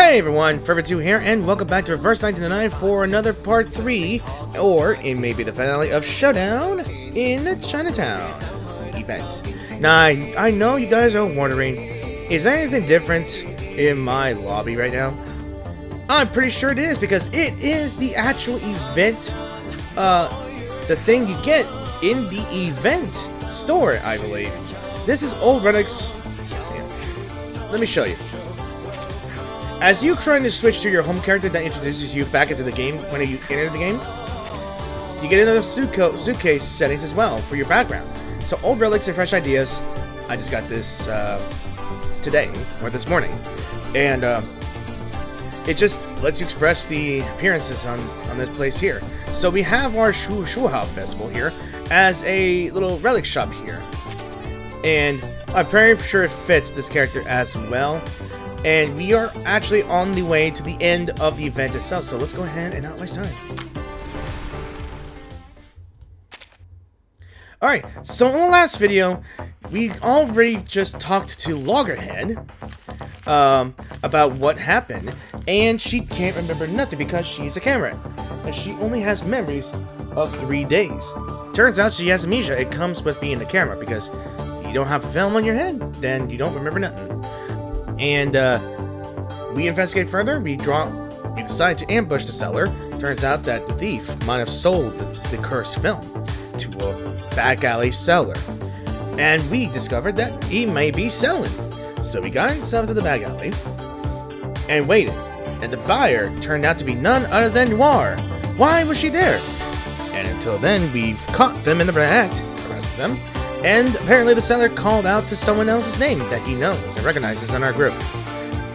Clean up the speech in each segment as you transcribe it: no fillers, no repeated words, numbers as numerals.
Hey everyone, Forever2 here, and welcome back to Reverse 1999 for another part 3, or it may be the finale of Showdown in the Chinatown event. Now, I know you guys are wondering, is there anything different in my lobby right now? I'm pretty sure it is, because it is the actual event, the thing you get in the event store, I believe. This is old relics. Let me show you. As you trying to switch to your home character that introduces you back into the game when you enter the game, you get another suitcase settings as well for your background. So old relics and fresh ideas. I just got this today or this morning, and it just lets you express the appearances on this place here. So we have our Shehuo Festival here as a little relic shop here, and I'm pretty sure it fits this character as well. And we are actually on the way to the end of the event itself, so let's go ahead and not waste time. Alright, so in the last video, we already just talked to Loggerhead about what happened, and she can't remember nothing because she's a camera, and she only has memories of 3 days. Turns out she has amnesia. It comes with being a camera, because you don't have film on your head, then you don't remember nothing. And we investigate further. We decide to ambush the seller. Turns out that the thief might have sold the cursed film to a back alley seller, and we discovered that he may be selling. So we got himself to the back alley and waited. And the buyer turned out to be none other than Noire. Why was she there? And until then, we've caught them in the act, arrested them. And apparently the seller called out to someone else's name that he knows and recognizes in our group.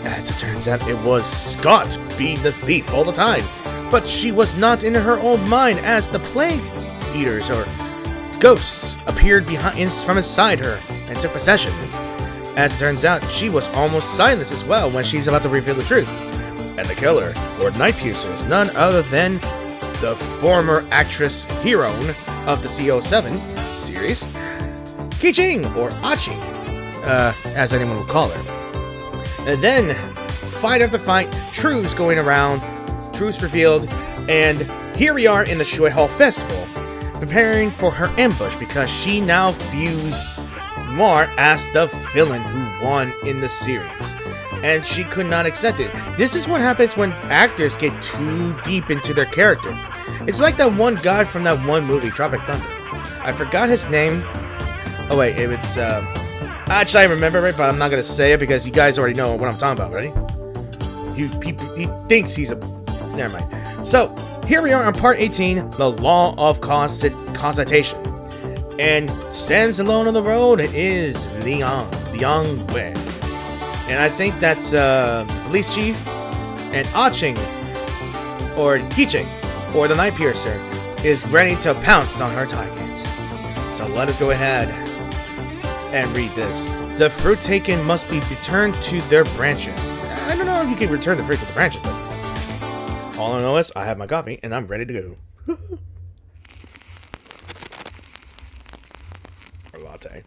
As it turns out, it was Scott being the thief all the time. But she was not in her old mind, as the plague eaters or ghosts appeared from inside her and took possession. As it turns out, she was almost silenced as well when she's about to reveal the truth. And the killer, or Night Piercer, is none other than the former actress heroine of the CO7 series, Qi Xing, or Achi, as anyone would call her. And then, fight after fight, truths going around, truths revealed, and here we are in the Shehuo Festival, preparing for her ambush because she now views Noire as the villain who won in the series. And she could not accept it. This is what happens when actors get too deep into their character. It's like that one guy from that one movie, Tropic Thunder. I forgot his name. Oh wait, it's actually I remember it, but I'm not gonna say it because you guys already know what I'm talking about. Ready? He thinks he's a. Never mind. So here we are on part 18, the law of consultation, and stands alone on the road is Liang Yue, and I think that's the police chief, and Qi Xing, or Qi Xing, or the Night Piercer, is ready to pounce on her target. So let us go ahead and read this. The fruit taken must be returned to their branches. I don't know if you can return the fruit to the branches, but all I know is I have my coffee and I'm ready to go. Or latte.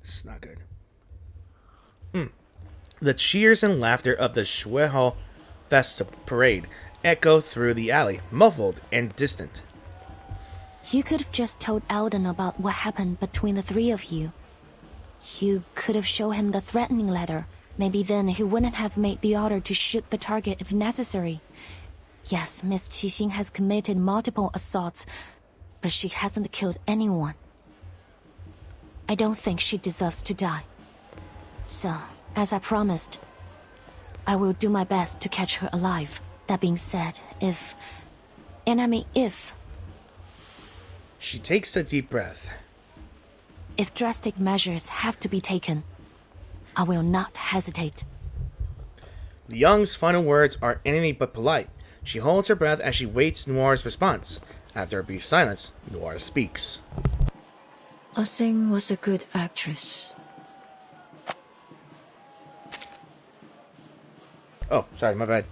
This is not good. The cheers and laughter of the Shehuo Parade echo through the alley, muffled and distant. You could have just told Eldon about what happened between the three of you. You could have shown him the threatening letter. Maybe then he wouldn't have made the order to shoot the target if necessary. Yes, Miss Qi Xing has committed multiple assaults, but she hasn't killed anyone. I don't think she deserves to die. So, as I promised, I will do my best to catch her alive. That being said, if she takes a deep breath. If drastic measures have to be taken, I will not hesitate. Liang's final words are anything but polite. She holds her breath as she waits Noire's response. After a brief silence, Noire speaks. Qi Xing was a good actress. Oh, sorry, my bad.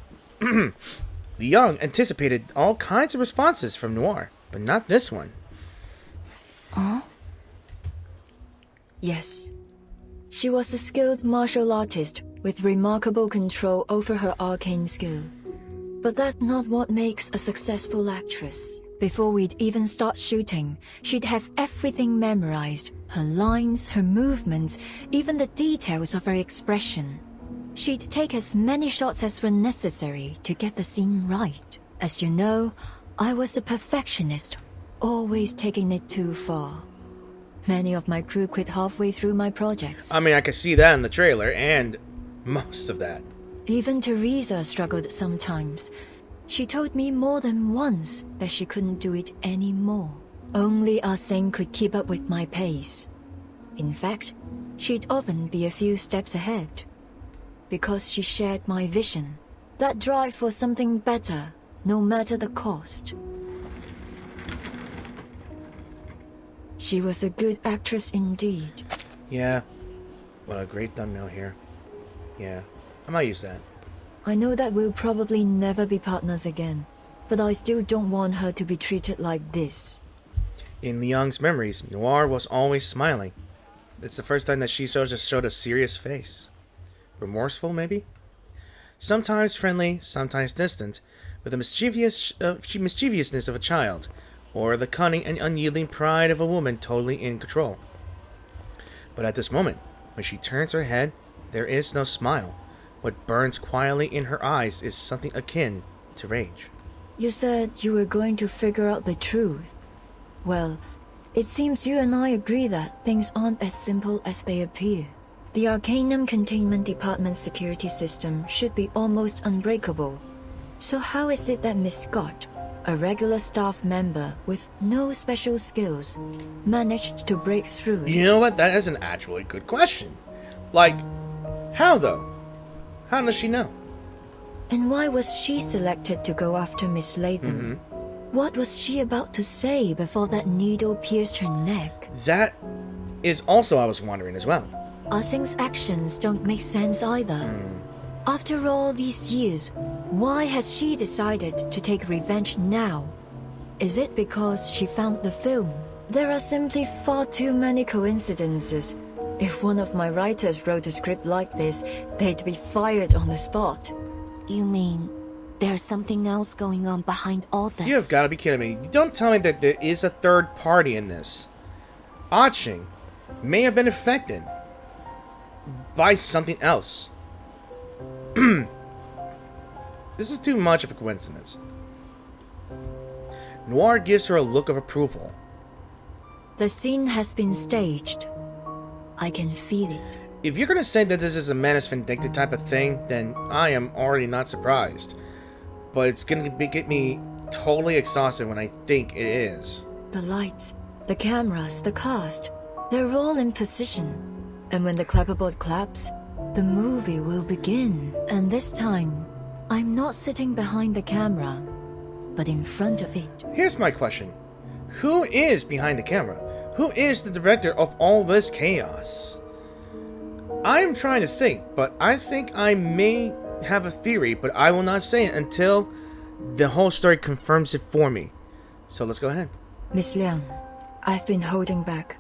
Liang anticipated all kinds of responses from Noire, but not this one. Huh? Yes. She was a skilled martial artist with remarkable control over her arcane skill. But that's not what makes a successful actress. Before we'd even start shooting, she'd have everything memorized. Her lines, her movements, even the details of her expression. She'd take as many shots as were necessary to get the scene right. As you know, I was a perfectionist, always taking it too far. Many of my crew quit halfway through my projects. I mean, I could see that in the trailer, and most of that. Even Teresa struggled sometimes. She told me more than once that she couldn't do it anymore. Only Ah Sing could keep up with my pace. In fact, she'd often be a few steps ahead. Because she shared my vision. That drive for something better, no matter the cost. She was a good actress indeed. Yeah. What a great thumbnail here. Yeah. I might use that. I know that we'll probably never be partners again, but I still don't want her to be treated like this. In Liang's memories, Noire was always smiling. It's the first time that she showed a serious face. Remorseful, maybe? Sometimes friendly, sometimes distant, with the mischievousness of a child, or the cunning and unyielding pride of a woman totally in control. But at this moment, when she turns her head, there is no smile. What burns quietly in her eyes is something akin to rage. You said you were going to figure out the truth. Well, it seems you and I agree that things aren't as simple as they appear. The Arcanum Containment Department's security system should be almost unbreakable. So how is it that Miss Scott, a regular staff member with no special skills, managed to break through it? You know what? That is an actually good question. Like, how though? How does she know? And why was she selected to go after Miss Latham? What was she about to say before that needle pierced her neck? That is also I was wondering as well. Ah Sing's actions don't make sense either. After all these years, why has she decided to take revenge now? Is it because she found the film? There are simply far too many coincidences. If one of my writers wrote a script like this, they'd be fired on the spot. You mean there's something else going on behind all this? You've got to be kidding me. Don't tell me that there is a third party in this. Ah Sing may have been affected by something else. This is too much of a coincidence. Noire gives her a look of approval. The scene has been staged. I can feel it. If you're gonna say that this is a Manus Vindicta type of thing, then I am already not surprised. But it's gonna get me totally exhausted when I think it is. The lights, the cameras, the cast, they're all in position. And when the clapperboard claps, the movie will begin. And this time, I'm not sitting behind the camera, but in front of it. Here's my question. Who is behind the camera? Who is the director of all this chaos? I am trying to think, but I think I may have a theory, but I will not say it until the whole story confirms it for me. So let's go ahead. Miss Liang, I've been holding back.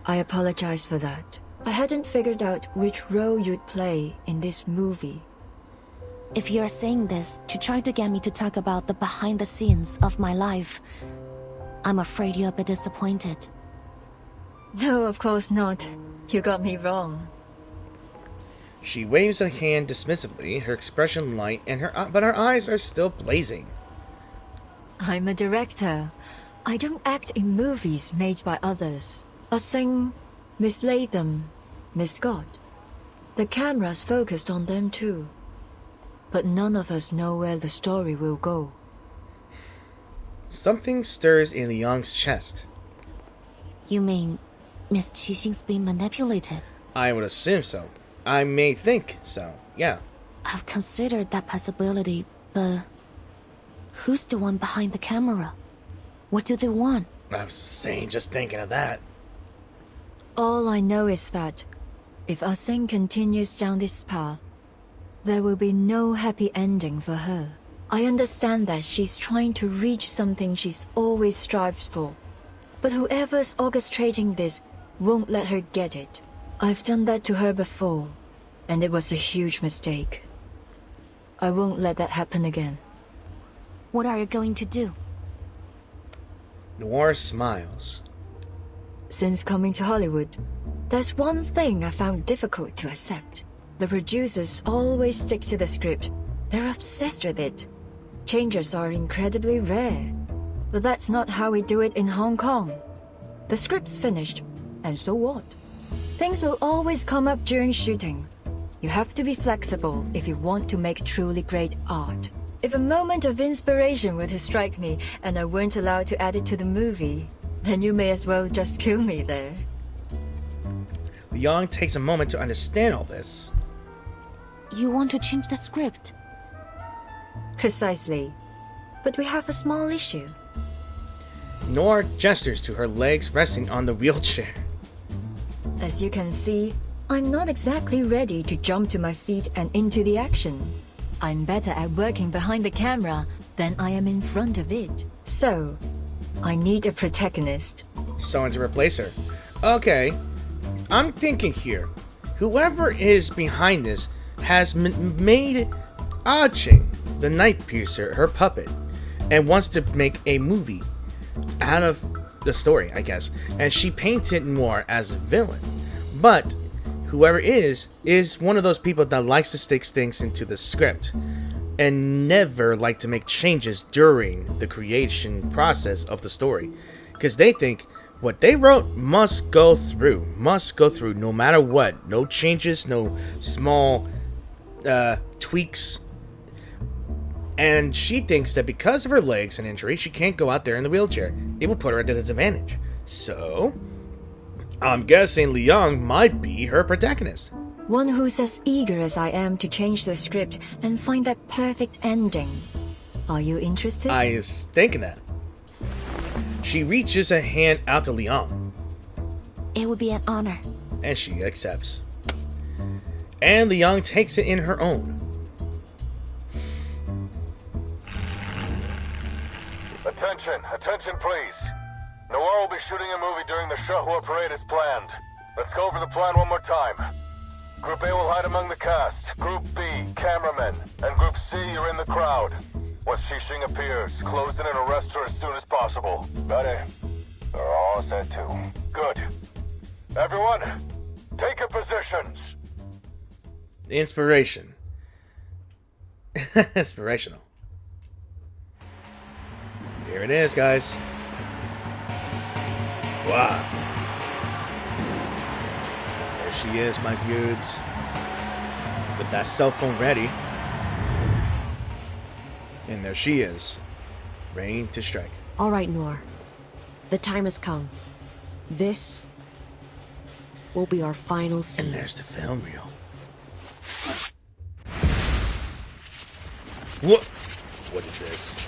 I apologize for that. I hadn't figured out which role you'd play in this movie. If you're saying this to try to get me to talk about the behind the scenes of my life, I'm afraid you'll be disappointed. No, of course not. You got me wrong. She waves a hand dismissively, her expression light, and but her eyes are still blazing. I'm a director. I don't act in movies made by others. Ah Sing, Miss Latham, Miss Scott. The camera's focused on them too. But none of us know where the story will go. Something stirs in Liang's chest. You mean Miss Qi Xing's being manipulated? I would assume so. I may think so, yeah. I've considered that possibility, but who's the one behind the camera? What do they want? I was saying, just thinking of that. All I know is that if Ah Sing continues down this path, there will be no happy ending for her. I understand that she's trying to reach something she's always strived for. But whoever's orchestrating this won't let her get it. I've done that to her before. and it was a huge mistake. I won't let that happen again. What are you going to do? Noire smiles. Since coming to Hollywood, there's one thing I found difficult to accept. The producers always stick to the script. They're obsessed with it. Changes are incredibly rare. But that's not how we do it in Hong Kong. The script's finished, and so what? Things will always come up during shooting. You have to be flexible if you want to make truly great art. If a moment of inspiration were to strike me and I weren't allowed to add it to the movie, then you may as well just kill me there. Liang takes a moment to understand all this. You want to change the script? Precisely. But we have a small issue. Noire gestures to her legs resting on the wheelchair. As you can see, I'm not exactly ready to jump to my feet and into the action. I'm better at working behind the camera than I am in front of it. So, I need a protagonist. Someone to replace her. Okay, I'm thinking here. Whoever is behind this has made Qi Xing, the Night Piercer, her puppet, and wants to make a movie out of the story, I guess. And she painted Noire as a villain. But whoever is one of those people that likes to stick things into the script and never like to make changes during the creation process of the story, because they think what they wrote must go through no matter what. No changes, no small tweaks. And she thinks that because of her legs and injury, she can't go out there in the wheelchair. It will put her at a disadvantage. So I'm guessing Liang might be her protagonist. One who's as eager as I am to change the script and find that perfect ending. Are you interested? I was thinking that. She reaches a hand out to Liang. It would be an honor. And she accepts. And Liang takes it in her own. Attention please. Noire will be shooting a movie during the Shehuo Parade as planned. Let's go over the plan one more time. Group A will hide among the cast. Group B, cameramen. And Group C, you're in the crowd. Once Qi Xing appears, close in and arrest her as soon as possible. Ready? They're all set too. Good. Everyone, take your positions. Inspiration. Inspirational. Here it is, guys. Wow. There she is, my dudes. With that cell phone ready. And there she is. Ready to strike. All right, Noire. The time has come. This will be our final scene. And there's the film reel. What? What is this?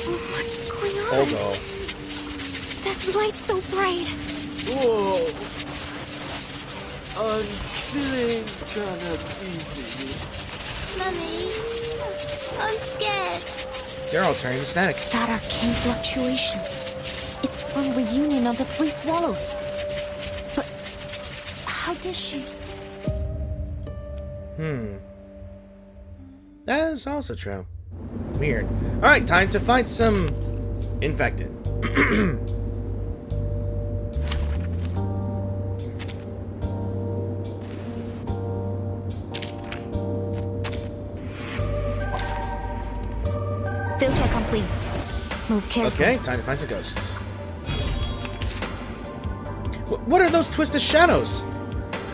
What's going on? Oh no. That light's so bright. Whoa! I'm feeling kinda dizzy. Mummy, I'm scared. They're all turning to static. That arcane fluctuation. It's from reunion of the Three Swallows. But how did she? That is also true. Weird. Alright, time to fight some infected. Filter complete. Move carefully. Okay, time to find some ghosts. What are those twisted shadows?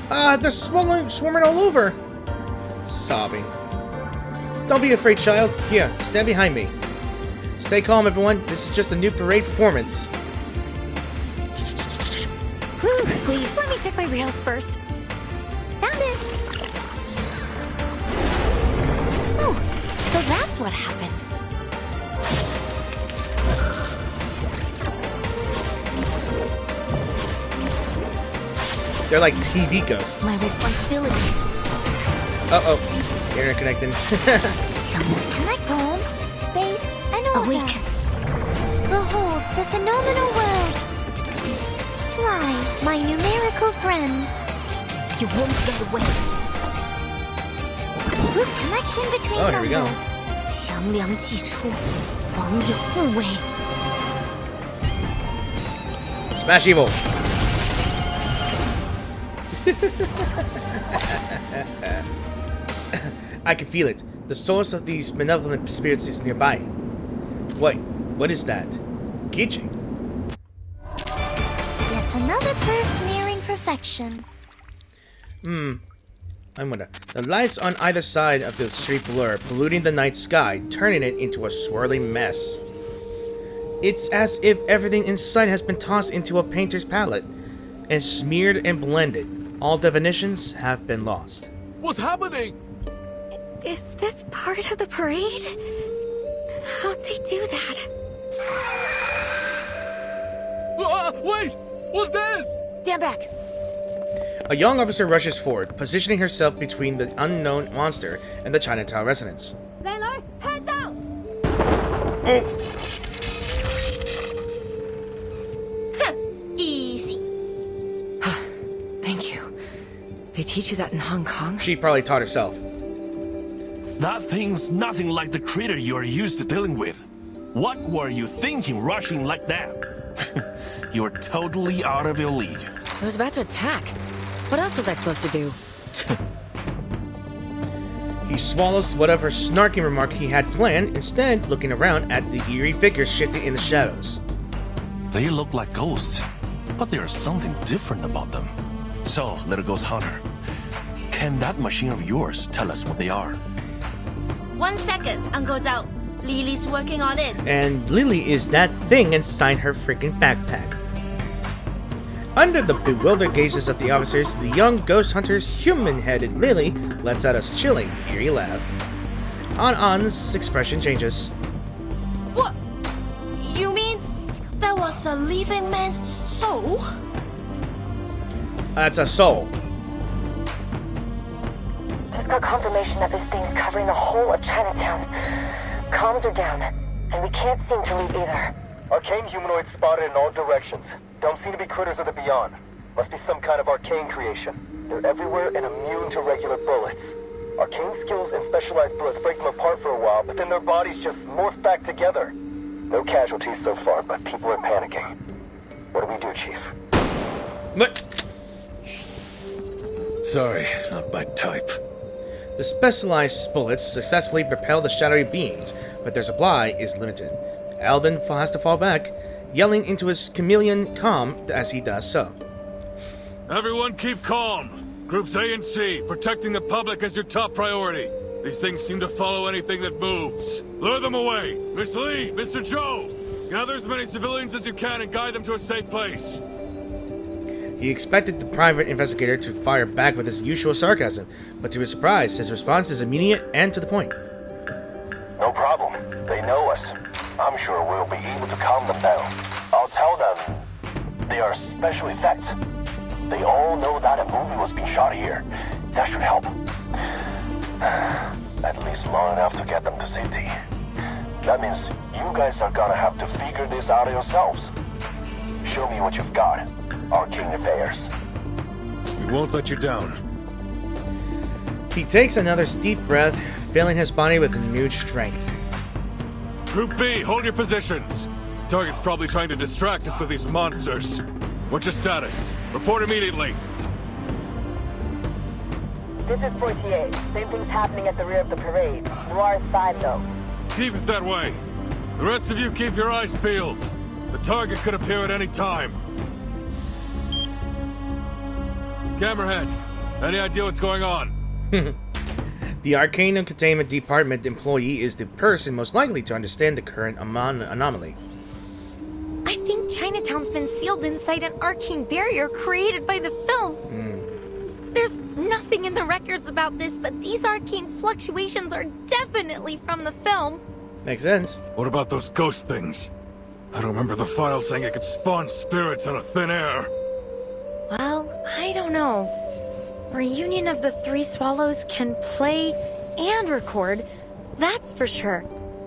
They're swarming all over. Sobbing. Don't be afraid, child. Here, stand behind me. Stay calm, everyone. This is just a new parade performance. Whew, please, let me check my rails first. Found it. Oh, so that's what happened. They're like TV ghosts. My responsibility. Uh-oh. Internet connecting. Connect home, space, and order. Awake. Behold the phenomenal world. lie, my numerical friends. You won't get away. Good connection between Oh, here we go. numbers. 强梁际出，网友互为。 Smash evil. I can feel it. The source of these malevolent spirits is nearby. What is that? Qi Xing. Yet another birth nearing perfection. I wonder. The lights on either side of the street blur, polluting the night sky, turning it into a swirling mess. It's as if everything in sight has been tossed into a painter's palette and smeared and blended. All definitions have been lost. What's happening? Is this part of the parade? How'd they do that? Wait! What's this? Stand back. A young officer rushes forward, positioning herself between the unknown monster and the Chinatown residents. Sailor, head down! Oh! Easy. Thank you. They teach you that in Hong Kong? She probably taught herself. That thing's nothing like the critter you're used to dealing with. What were you thinking rushing like that? You're totally out of your league. I was about to attack. What else was I supposed to do? He swallows whatever snarky remark he had planned, instead looking around at the eerie figures shifting in the shadows. They look like ghosts, but there's something different about them. So, little ghost hunter, can that machine of yours tell us what they are? 1 second, Uncle Zhao. Lily's working on it. And Lily is that thing inside her freaking backpack. Under the bewildered gazes of the officers, the young ghost hunter's human-headed Lily lets out a chilling, eerie laugh. An's expression changes. What? You mean that was a living man's soul? That's a soul. Just got confirmation that this thing's covering the whole of Chinatown. Comms are down, and we can't seem to leave either. Arcane humanoids spotted in all directions. Don't seem to be critters of the beyond. Must be some kind of arcane creation. They're everywhere and immune to regular bullets. Arcane skills and specialized bullets break them apart for a while, but then their bodies just morph back together. No casualties so far, but people are panicking. What do we do, Chief? What? Sorry, not my type. The specialized bullets successfully propel the shadowy beings, but their supply is limited. Alden has to fall back, yelling into his chameleon calm as he does so. Everyone keep calm. Groups A and C, protecting the public is your top priority. These things seem to follow anything that moves. Lure them away. Miss Lee, Mr. Zhou, gather as many civilians as you can and guide them to a safe place. He expected the private investigator to fire back with his usual sarcasm, but to his surprise, his response is immediate and to the point. No problem. They know us. I'm sure we'll be able to calm them down. I'll tell them they are special effects. They all know that a movie was being shot here. That should help. At least long enough to get them to safety. That means you guys are gonna have to figure this out yourselves. Show me what you've got. Arcane affairs. We won't let you down. He takes another deep breath, filling his body with renewed strength. Group B, hold your positions. Target's probably trying to distract us with these monsters. What's your status? Report immediately. This is 48. Same thing's happening at the rear of the parade. Noire's side, though. Keep it that way. The rest of you keep your eyes peeled. The target could appear at any time. Camerahead, any idea what's going on? The Arcane Containment Department employee is the person most likely to understand the current anomaly. I think Chinatown's been sealed inside an arcane barrier created by the film. There's nothing in the records about this, but these arcane fluctuations are definitely from the film. Makes sense. What about those ghost things? I don't remember the file saying it could spawn spirits out of thin air. Well, I don't know. Reunion of the Three Swallows can play and record, that's for sure.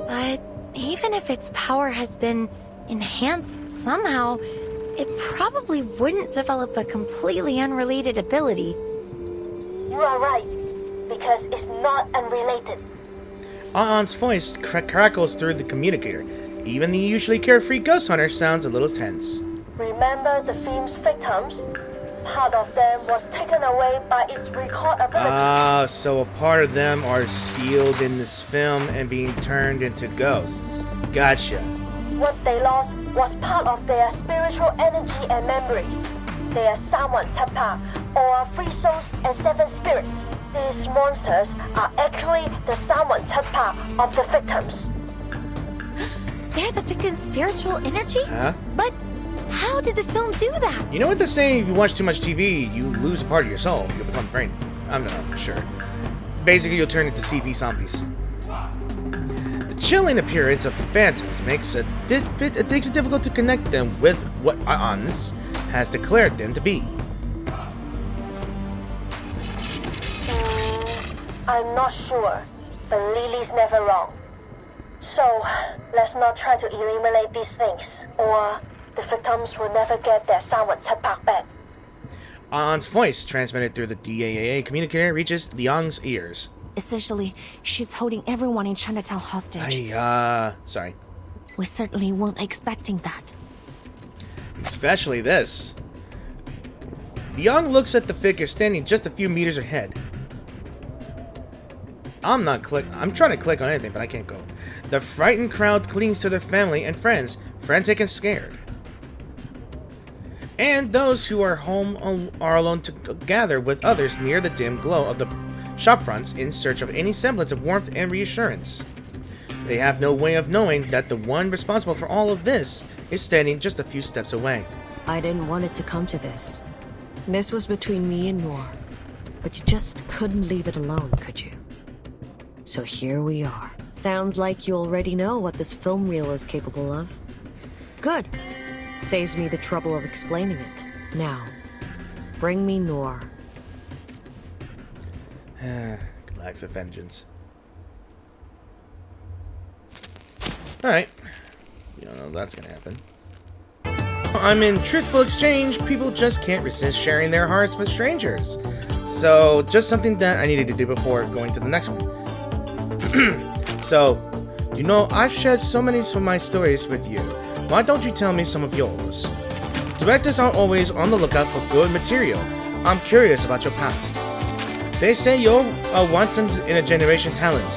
But even if its power has been enhanced somehow, it probably wouldn't develop a completely unrelated ability. You are right, because it's not unrelated. An's voice crackles through the communicator. Even the usually carefree ghost hunter sounds a little tense. Remember the film's victims? Part of them was taken away by its record ability. So a part of them are sealed in this film and being turned into ghosts. Gotcha. What they lost was part of their spiritual energy and memories. They are Sawan Tapa, or 3 souls and 7 spirits. These monsters are actually the Sawan Tapa of the victims. They're the victim's spiritual energy? Huh? But how did the film do that? You know what they're saying? If you watch too much TV, you lose a part of your soul. You'll become brain. I'm not sure. Basically, you'll turn into CP zombies. The chilling appearance of the phantoms makes it difficult to connect them with what Ans has declared them to be. I'm not sure, but Lily's never wrong. So, let's not try to eliminate these things, or the victims will never get their Sawan Tapak back. An's voice, transmitted through the DAA communicator, reaches Liang's ears. Essentially, she's holding everyone in Chinatown hostage. Sorry. We certainly weren't expecting that. Especially this. Liang looks at the figure standing just a few meters ahead. I'm trying to click on anything, but I can't go. The frightened crowd clings to their family and friends, frantic and scared. And those who are home are alone to gather with others near the dim glow of the shop fronts in search of any semblance of warmth and reassurance. They have no way of knowing that the one responsible for all of this is standing just a few steps away. I didn't want it to come to this. This was between me and Noire. But you just couldn't leave it alone, could you? So here we are. Sounds like you already know what this film reel is capable of. Good. Saves me the trouble of explaining it. Now, bring me Noire. Lacks of vengeance. Alright. You don't know that's gonna happen. I'm in truthful exchange. People just can't resist sharing their hearts with strangers. So, just something that I needed to do before going to the next one. So, you know, I've shared so many of my stories with you. Why don't you tell me some of yours? Directors are always on the lookout for good material. I'm curious about your past. They say you're a once-in-a-generation talent.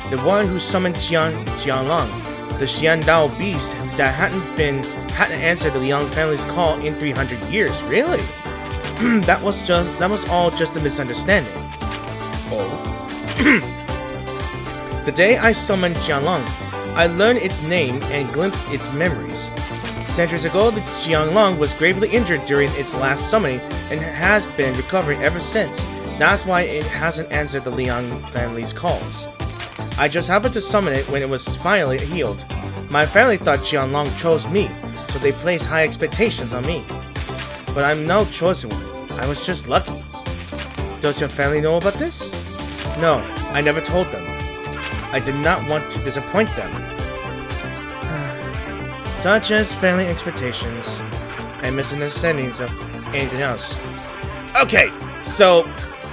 The one who summoned Qianlong, the Xiandao beast that hadn't answered the Liang family's call in 300 years. Really? That was all just a misunderstanding. Oh. The day I summoned Qianlong, I learned its name and glimpsed its memories. Centuries ago, the Qianlong was gravely injured during its last summoning and has been recovering ever since. That's why it hasn't answered the Liang family's calls. I just happened to summon it when it was finally healed. My family thought Qianlong chose me, so they placed high expectations on me. But I'm no chosen one. I was just lucky. Does your family know about this? No, I never told them. I did not want to disappoint them. Such as family expectations and misunderstandings of anything else. Okay, so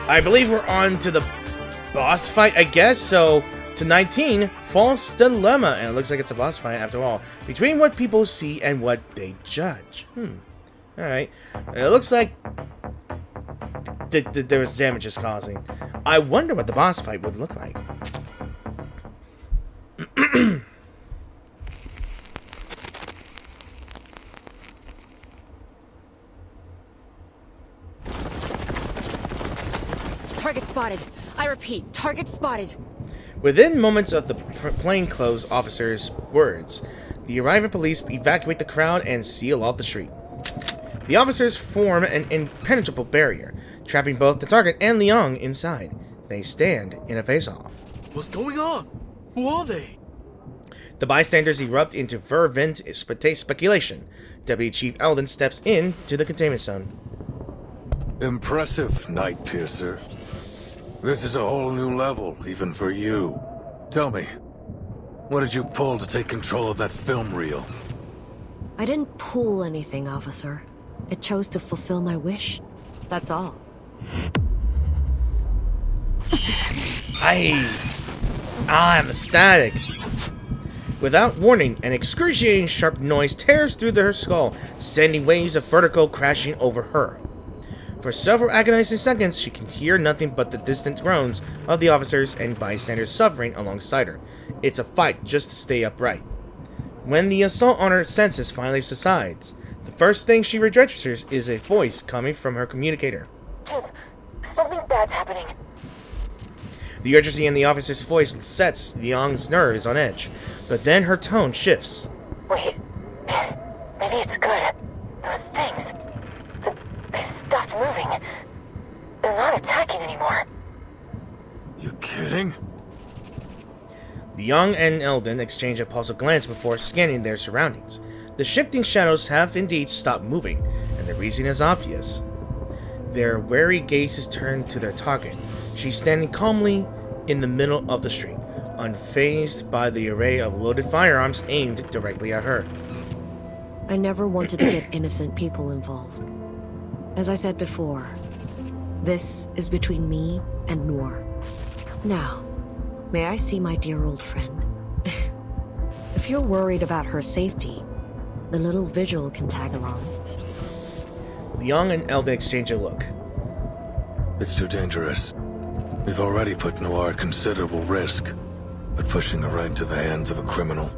I believe we're on to the boss fight, I guess. So to 19, False Dilemma, and it looks like it's a boss fight after all, between what people see and what they judge. Alright, it looks like there was damages causing. I wonder what the boss fight would look like. Target spotted. I repeat, target spotted. Within moments of the plainclothes officer's words, the arriving police evacuate the crowd and seal off the street. The officers form an impenetrable barrier, trapping both the target and Liang inside. They stand in a face-off. What's going on? Who are they? The bystanders erupt into fervent speculation. Deputy Chief Eldon steps in to the containment zone. Impressive, Night Piercer. This is a whole new level, even for you. Tell me, what did you pull to take control of that film reel? I didn't pull anything, officer. I chose to fulfill my wish. That's all. I'm ecstatic. Without warning, an excruciating sharp noise tears through her skull, sending waves of vertigo crashing over her. For several agonizing seconds, she can hear nothing but the distant groans of the officers and bystanders suffering alongside her. It's a fight just to stay upright. When the assault on her senses finally subsides, the first thing she registers is a voice coming from her communicator. Dude, something bad's happening. The urgency in the officer's voice sets Liang's nerves on edge, but then her tone shifts. Wait, maybe it's good. Those things, they stopped moving. They're not attacking anymore. You kidding? Liang and Eldon exchange a puzzled glance before scanning their surroundings. The shifting shadows have indeed stopped moving, and the reason is obvious. Their wary gazes turn to their target. She's standing calmly in the middle of the street, unfazed by the array of loaded firearms aimed directly at her. I never wanted to get innocent people involved. As I said before, this is between me and Noire. Now, may I see my dear old friend? If you're worried about her safety, the little vigil can tag along. Liang and Eldon exchange a look. It's too dangerous. We've already put Noire at considerable risk, but pushing her right into the hands of a criminal,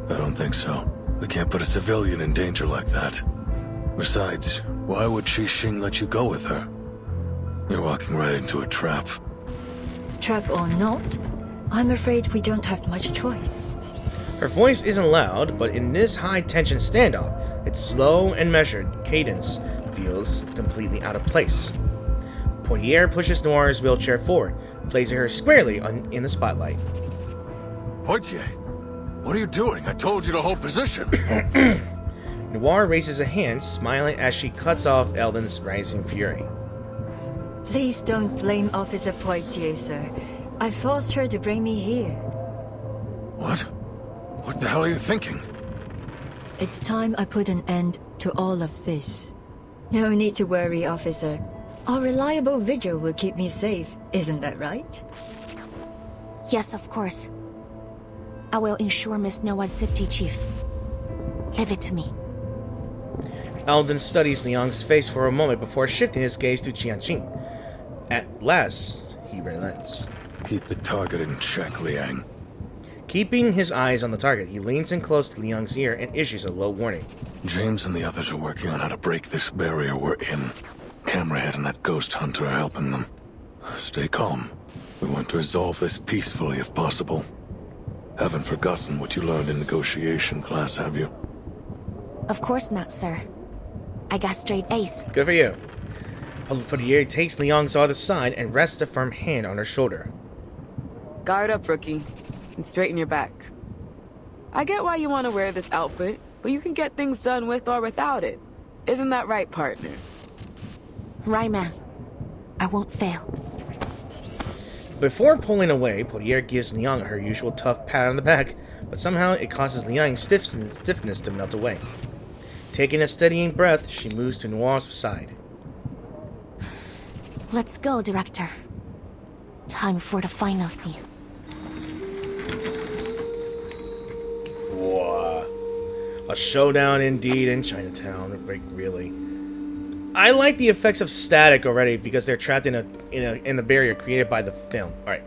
I don't think so. We can't put a civilian in danger like that. Besides, why would Qi Xing let you go with her? You're walking right into a trap. Trap or not, I'm afraid we don't have much choice. Her voice isn't loud, but in this high-tension standoff, its slow and measured cadence feels completely out of place. Portier pushes Noire's wheelchair forward, placing her squarely in the spotlight. Portier, what are you doing? I told you to hold position. Noire raises a hand, smiling as she cuts off Eldon's rising fury. Please don't blame Officer Poitier, sir. I forced her to bring me here. What? What the hell are you thinking? It's time I put an end to all of this. No need to worry, officer. Our reliable vigil will keep me safe, isn't that right? Yes, of course. I will ensure Miss Noah's safety, Chief. Leave it to me. Eldon studies Liang's face for a moment before shifting his gaze to Qi Xing. At last, he relents. Keep the target in check, Liang. Keeping his eyes on the target, he leans in close to Liang's ear and issues a low warning. James and the others are working on how to break this barrier we're in. Camerahead and that ghost hunter are helping them. Stay calm. We want to resolve this peacefully if possible. Haven't forgotten what you learned in negotiation class, have you? Of course not, sir. I got straight A's. Good for you. Portier takes Liang's other side and rests a firm hand on her shoulder. Guard up, rookie, and straighten your back. I get why you want to wear this outfit, but you can get things done with or without it. Isn't that right, partner? Right, ma'am. I won't fail. Before pulling away, Portier gives Liang her usual tough pat on the back, but somehow it causes Liang's stiffness to melt away. Taking a steadying breath, she moves to Noire's side. Let's go, Director. Time for the final scene. Whoa. A showdown indeed in Chinatown, like, really. I like the effects of static already because they're trapped in the barrier created by the film. Alright.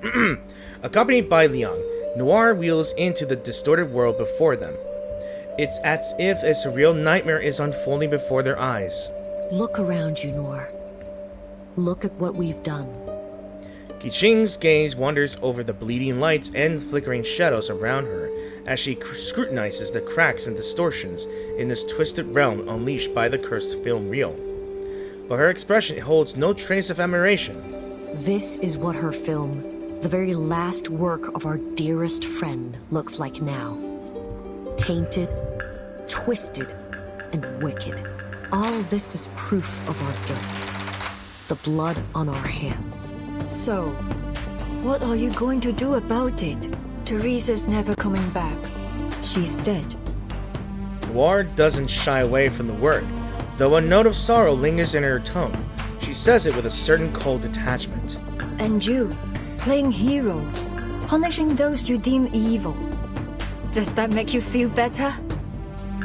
Accompanied by Liang, Noire wheels into the distorted world before them. It's as if a surreal nightmare is unfolding before their eyes. Look around you, Noire. Look at what we've done. Qi Xing's gaze wanders over the bleeding lights and flickering shadows around her as she scrutinizes the cracks and distortions in this twisted realm unleashed by the cursed film reel. But her expression holds no trace of admiration. This is what her film, the very last work of our dearest friend, looks like now. Tainted, twisted, and wicked. All this is proof of our guilt. The blood on our hands. So, what are you going to do about it? Teresa's never coming back. She's dead. Noire doesn't shy away from the word, though a note of sorrow lingers in her tone. She says it with a certain cold detachment. And you, playing hero, punishing those you deem evil. Does that make you feel better?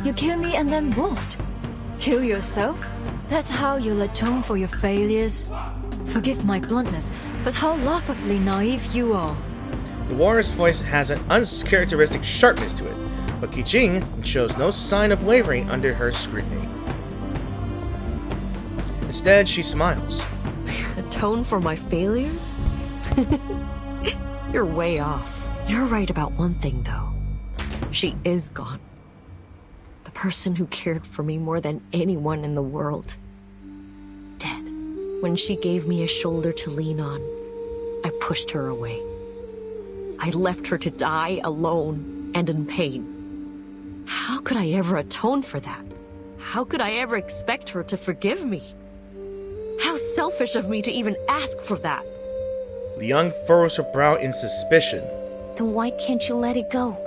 You kill me and then what? Kill yourself? That's how you'll atone for your failures? Forgive my bluntness, but how laughably naive you are. Noire's voice has an uncharacteristic sharpness to it, but Qi Xing shows no sign of wavering under her scrutiny. Instead, she smiles. Atone for my failures? You're way off. You're right about one thing, though. She is gone. The person who cared for me more than anyone in the world. Dead. When she gave me a shoulder to lean on, I pushed her away. I left her to die alone and in pain. How could I ever atone for that? How could I ever expect her to forgive me? How selfish of me to even ask for that. Liang furrows her brow in suspicion. Then why can't you let it go?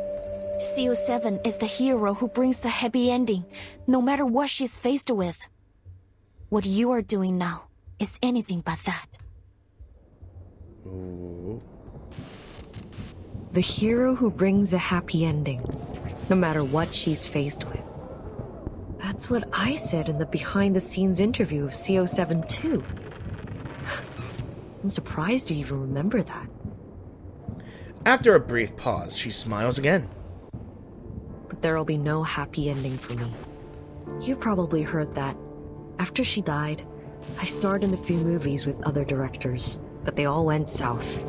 CO7 is the hero who brings the happy ending, no matter what she's faced with. What you are doing now is anything but that. Ooh. The hero who brings a happy ending, no matter what she's faced with. That's what I said in the behind-the-scenes interview of CO7 too. I'm surprised you even remember that. After a brief pause, she smiles again. But there'll be no happy ending for me. You probably heard that. After she died, I starred in a few movies with other directors, but they all went south.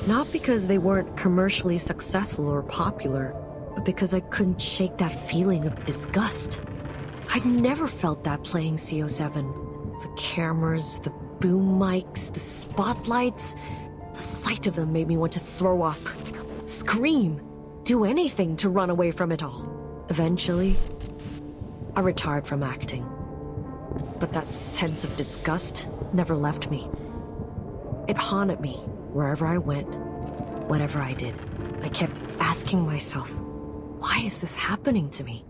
Not because they weren't commercially successful or popular, but because I couldn't shake that feeling of disgust. I'd never felt that playing CO7. The cameras, the boom mics, the spotlights, the sight of them made me want to throw up, scream, do anything to run away from it all. Eventually, I retired from acting. But that sense of disgust never left me. It haunted me wherever I went, whatever I did. I kept asking myself, why is this happening to me?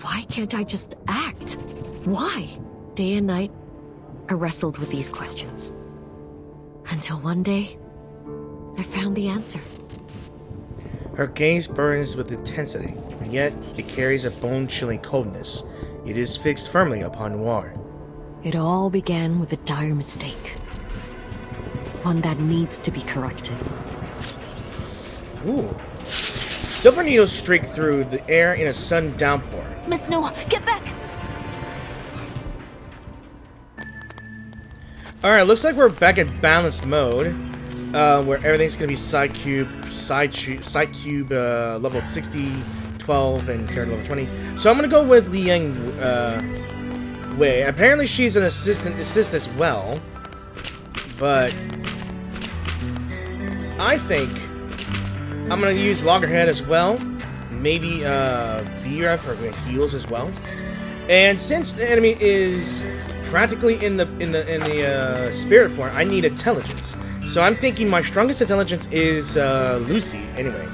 Why can't I just act? Why? Day and night, I wrestled with these questions. Until one day, I found the answer. Her gaze burns with intensity, and yet it carries a bone-chilling coldness. It is fixed firmly upon Noire. It all began with a dire mistake. One that needs to be corrected. Ooh. Silver needles streak through the air in a sudden downpour. Miss Noah, get back! Alright, looks like we're back in balanced mode. Where everything's gonna be side cube, level 60, 12, and character level 20. So I'm gonna go with Liang Yue. Apparently she's an assistant as well. But I think I'm gonna use Loggerhead as well. Maybe Vera for heals as well. And since the enemy is practically in the spirit form, I need intelligence. So I'm thinking my strongest intelligence is Lucy, anyway.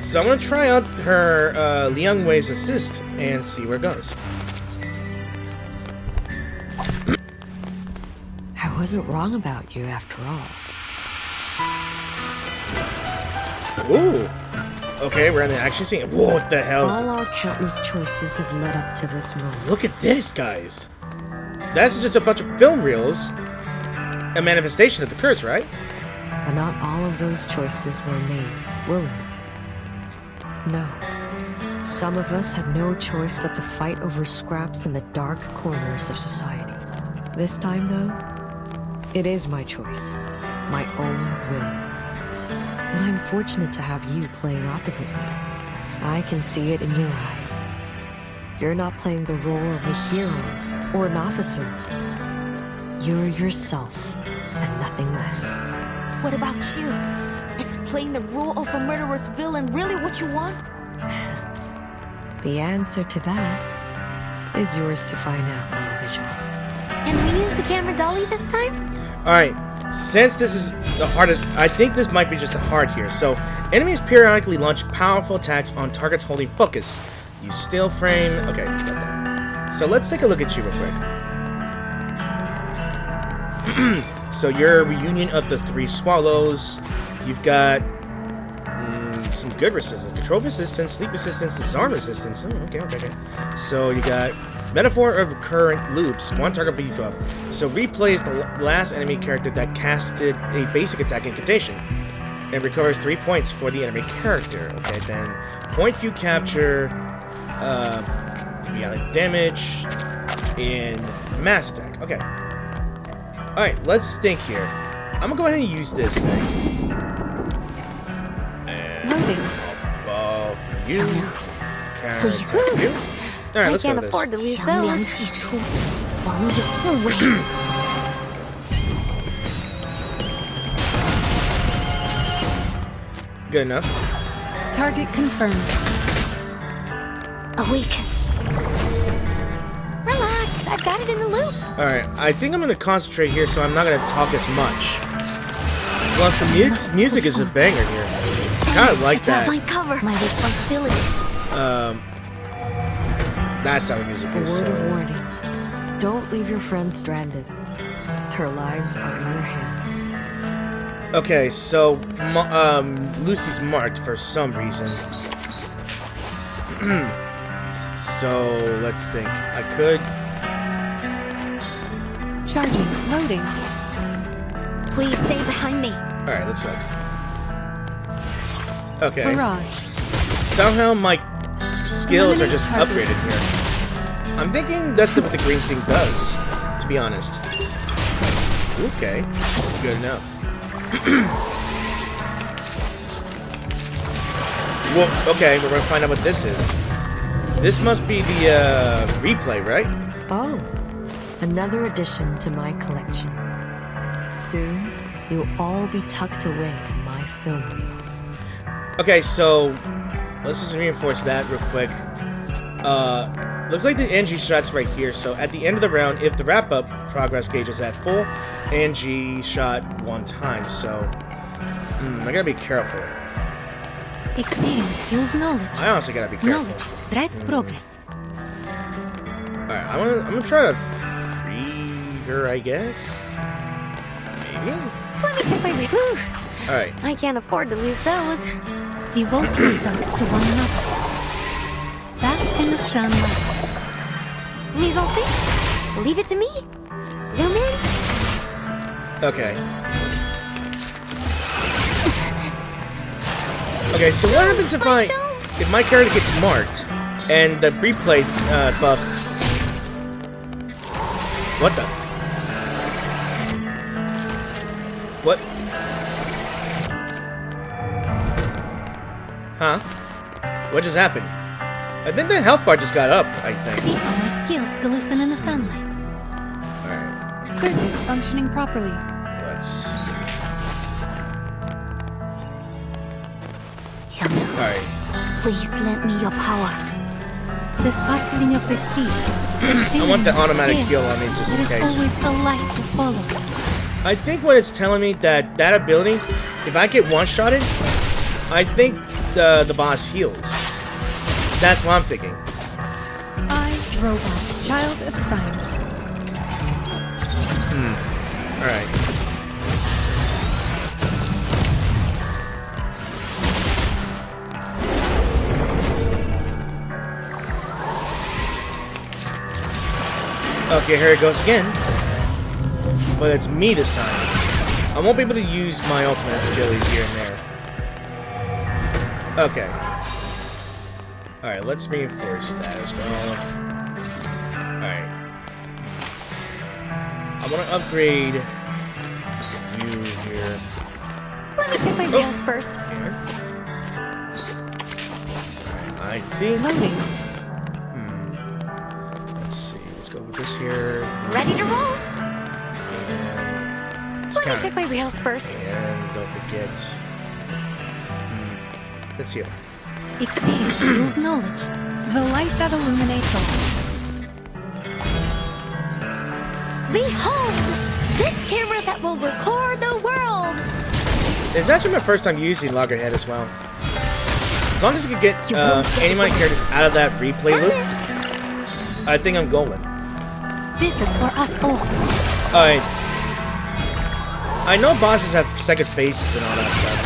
So I'm gonna try out her Liang Yue's assist and see where it goes. I wasn't wrong about you after all. Ooh. Okay, we're in the action scene. Whoa, what the hell? All our countless choices have led up to this moment. Look at this, guys. That's just a bunch of film reels. A manifestation of the curse, right? But not all of those choices were made willingly. No. Some of us had no choice but to fight over scraps in the dark corners of society. This time, though, it is my choice. My own will. And I'm fortunate to have you playing opposite me. I can see it in your eyes. You're not playing the role of a hero or an officer. You're yourself, and nothing less. What about you? Is playing the role of a murderous villain really what you want? The answer to that is yours to find out, Little Visual. Can we use the camera dolly this time? Alright, since this is the hardest, I think this might be just hard here. So, enemies periodically launch powerful attacks on targets holding focus. Use still frame. Okay, got that. So let's take a look at you real quick. So you're a reunion of the 3 swallows. You've got some good resistance. Control resistance, sleep resistance, disarm resistance. Oh, okay. So you got metaphor of recurrent loops. 1 target debuff. So replays the last enemy character that casted a basic attack incantation. It recovers 3 points for the enemy character. Okay, then point few capture, melee damage, and mass attack. Okay. Alright, let's think here. I'm gonna go ahead and use this thing. And above you. Please. You. Alright, let's go with afford to this. lose 强梁 those. 既出，王有不为。 Good enough. Target confirmed. Awaken. Relax, I've got it in the loop. Alright, I think I'm gonna concentrate here so I'm not gonna talk as much. Plus, the music is a banger here. Kinda like that. Find cover. My responsibility. That type of music A is word of warning. Don't leave your friends stranded. Their lives are in your hands. Okay, so Lucy's marked for some reason. So let's think. I could. Charging. Loading. Please stay behind me. All right, let's look. Okay. Barrage. Somehow my skills are just upgraded here. I'm thinking that's what the green thing does. To be honest. Okay. Good enough. Well, okay, we're gonna find out what this is. This must be the replay, right? Oh, another addition to my collection. Soon, you'll all be tucked away in my film reel. Okay, so let's just reinforce that real quick. Looks like the NG shot's right here. So at the end of the round, if the wrap-up progress gauge is at full, NG shot 1 time. So I gotta be careful. Experience fuels knowledge. I honestly gotta be careful. Knowledge drives progress. Alright, I'm gonna try to free her, I guess. Maybe. Let me check my read. Alright. I can't afford to lose those. Devote yourselves to one another. Bask in the sunlight. Mise en scène. Leave it to me. Zoom in. Okay. Okay, so what happens if my character gets marked and the replay buff? What the? What? Huh? What just happened? I think the health bar just got up, I think. See how my skills glisten in the sunlight. Alright, Circuits functioning properly. let's... 小明 Alright. please lend me your power. The sparkling of the sea. I want the automatic heal on me just in It is case. Always a light to follow. I think what it's telling me that ability, if I get one-shotted, I think the boss heals. That's what I'm thinking. I, Robot, child of science. Alright. Okay, here it goes again. But it's me this time. I won't be able to use my ultimate abilities here and there. Okay. Alright, let's reinforce that as well. Alright. I want to upgrade you here. Let me check my reels first. Here. Alright, I think... Loading. Let's see. Let's go with this here. Ready to roll. And... Let me check my reels first. And don't forget... let's heal. Experience fuels knowledge. The light that illuminates all. Behold! This camera that will record the world! It's actually my first time using Loggerhead as well. long as you can get any of my characters out of that replay loop, I think I'm golden. This is for us all. Alright. I know bosses have second faces and all that stuff.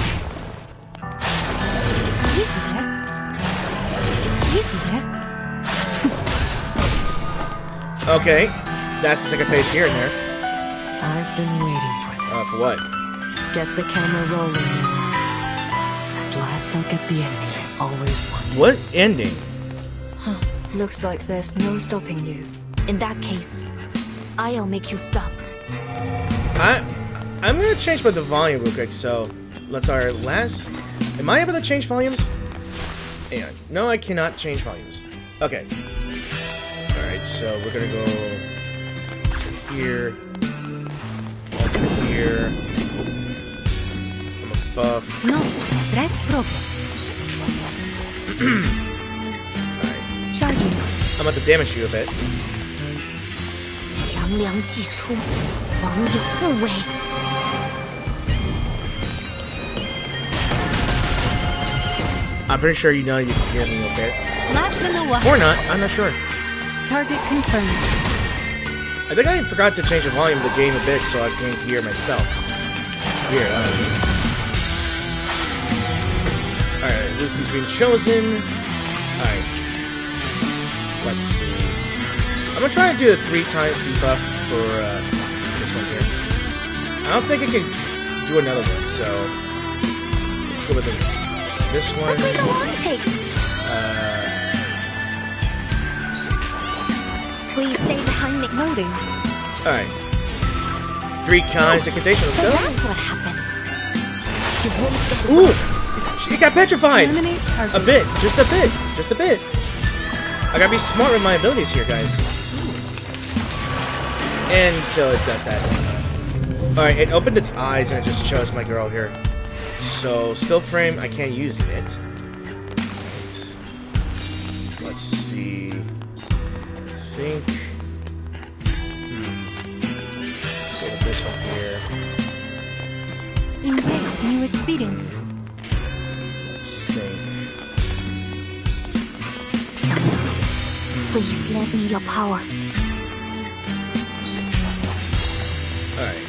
Okay, that's the second face here and there. I've been waiting for this. For what? Get the camera rolling, Noire. At last I'll get the ending I always wanted. What ending? Huh. Looks like there's no stopping you. In that case, I'll make you stop. I'm gonna change the volume real quick, so let's our last... Am I able to change volumes? Yeah, no, I cannot change volumes. Okay. Alright, so we're gonna go to here. All to here. I'm a buff. No, drives progress. Alright. Charging. I'm about to damage you a bit. 强梁既出，王有不为。 I'm pretty sure you know you can hear me okay. Flash in the water. Or not, I'm not sure. Target confirmed. I think I forgot to change the volume of the game a bit so I can hear myself. Weird, Alright, Lucy's been chosen. Alright. Let's see. I'm gonna try to do a 3 times debuff for this one here. I don't think I can do another one, so let's go with this one. Let's make a long take. Please stay behind me. Loading. Alright. 3 kinds of contagion, let's So go. that's what happened. You won't get Ooh! She got petrified! Eliminate target. A bit, just a bit, just a bit. I gotta be smart with my abilities here, guys. Until it does that. Alright, it opened its eyes and it just chose my girl here. So, still frame, I can't use it. Let's see. I think... Let's go with this one here. Embrace new experiences. Let's think. Please lend me your power. Alright.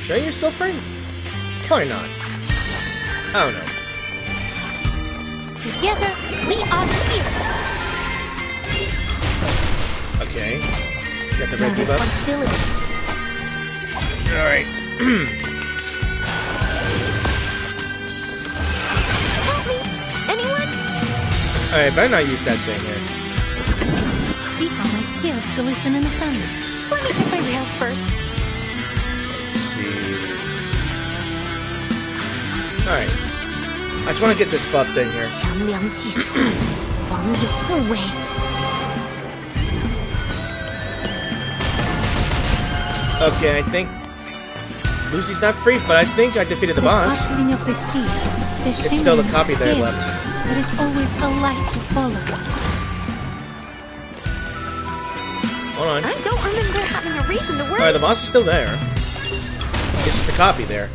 Should I use still frame? Probably not. I don't know. Together, we are here. Okay. Got the No red debuff. responsibility. Alright. Help me! Anyone? Alright, better not use that thing here. See how my skills glisten in the sunlight. Let me check my rails first. Let's see. Alright. I just want to get this buff thing here. 强梁既出，王有不为。 Okay, I think Lucy's not free, but I think I defeated the boss. Sparkling of the sea. The It's still the shimmering copy there scales. left. There is always a light to follow. Hold on. I don't remember having a reason to worry. Alright, the boss is still there. It's just the copy there.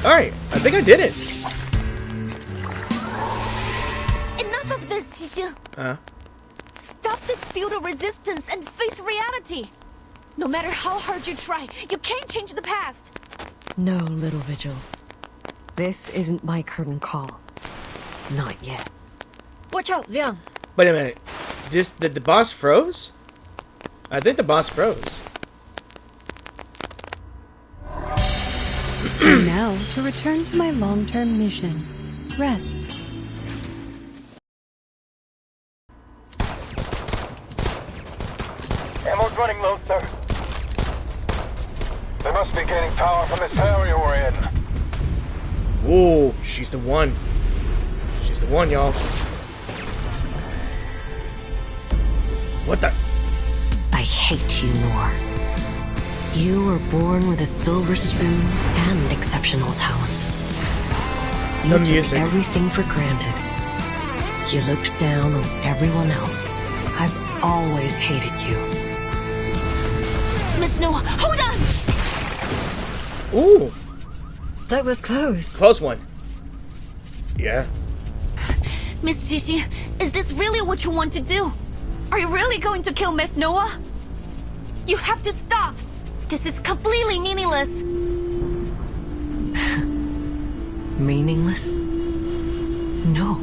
Alright, I think I did it. Enough of this, Qi Xing. Stop this feudal resistance and face reality. No matter how hard you try, you can't change the past. No, Little Vigil. This isn't my curtain call. Not yet. Watch out, Liang. Wait a minute. Did the boss froze? I think the boss froze. And now, to return to my long-term mission. Rest. Ammo's running low, sir. They must be gaining power from this area we're in. Whoa, she's the one. She's the one, y'all. What the? I hate you, Noire. You were born with a silver spoon and exceptional talent. You The took music. everything for granted. You looked down on everyone else. I've always hated you. Miss Noah, hold on! Ooh, That was close. close one. Yeah. Miss Qi Xing, is this really what you want to do? Are you really going to kill Miss Noah? You have to stop! This is completely meaningless! Meaningless? No.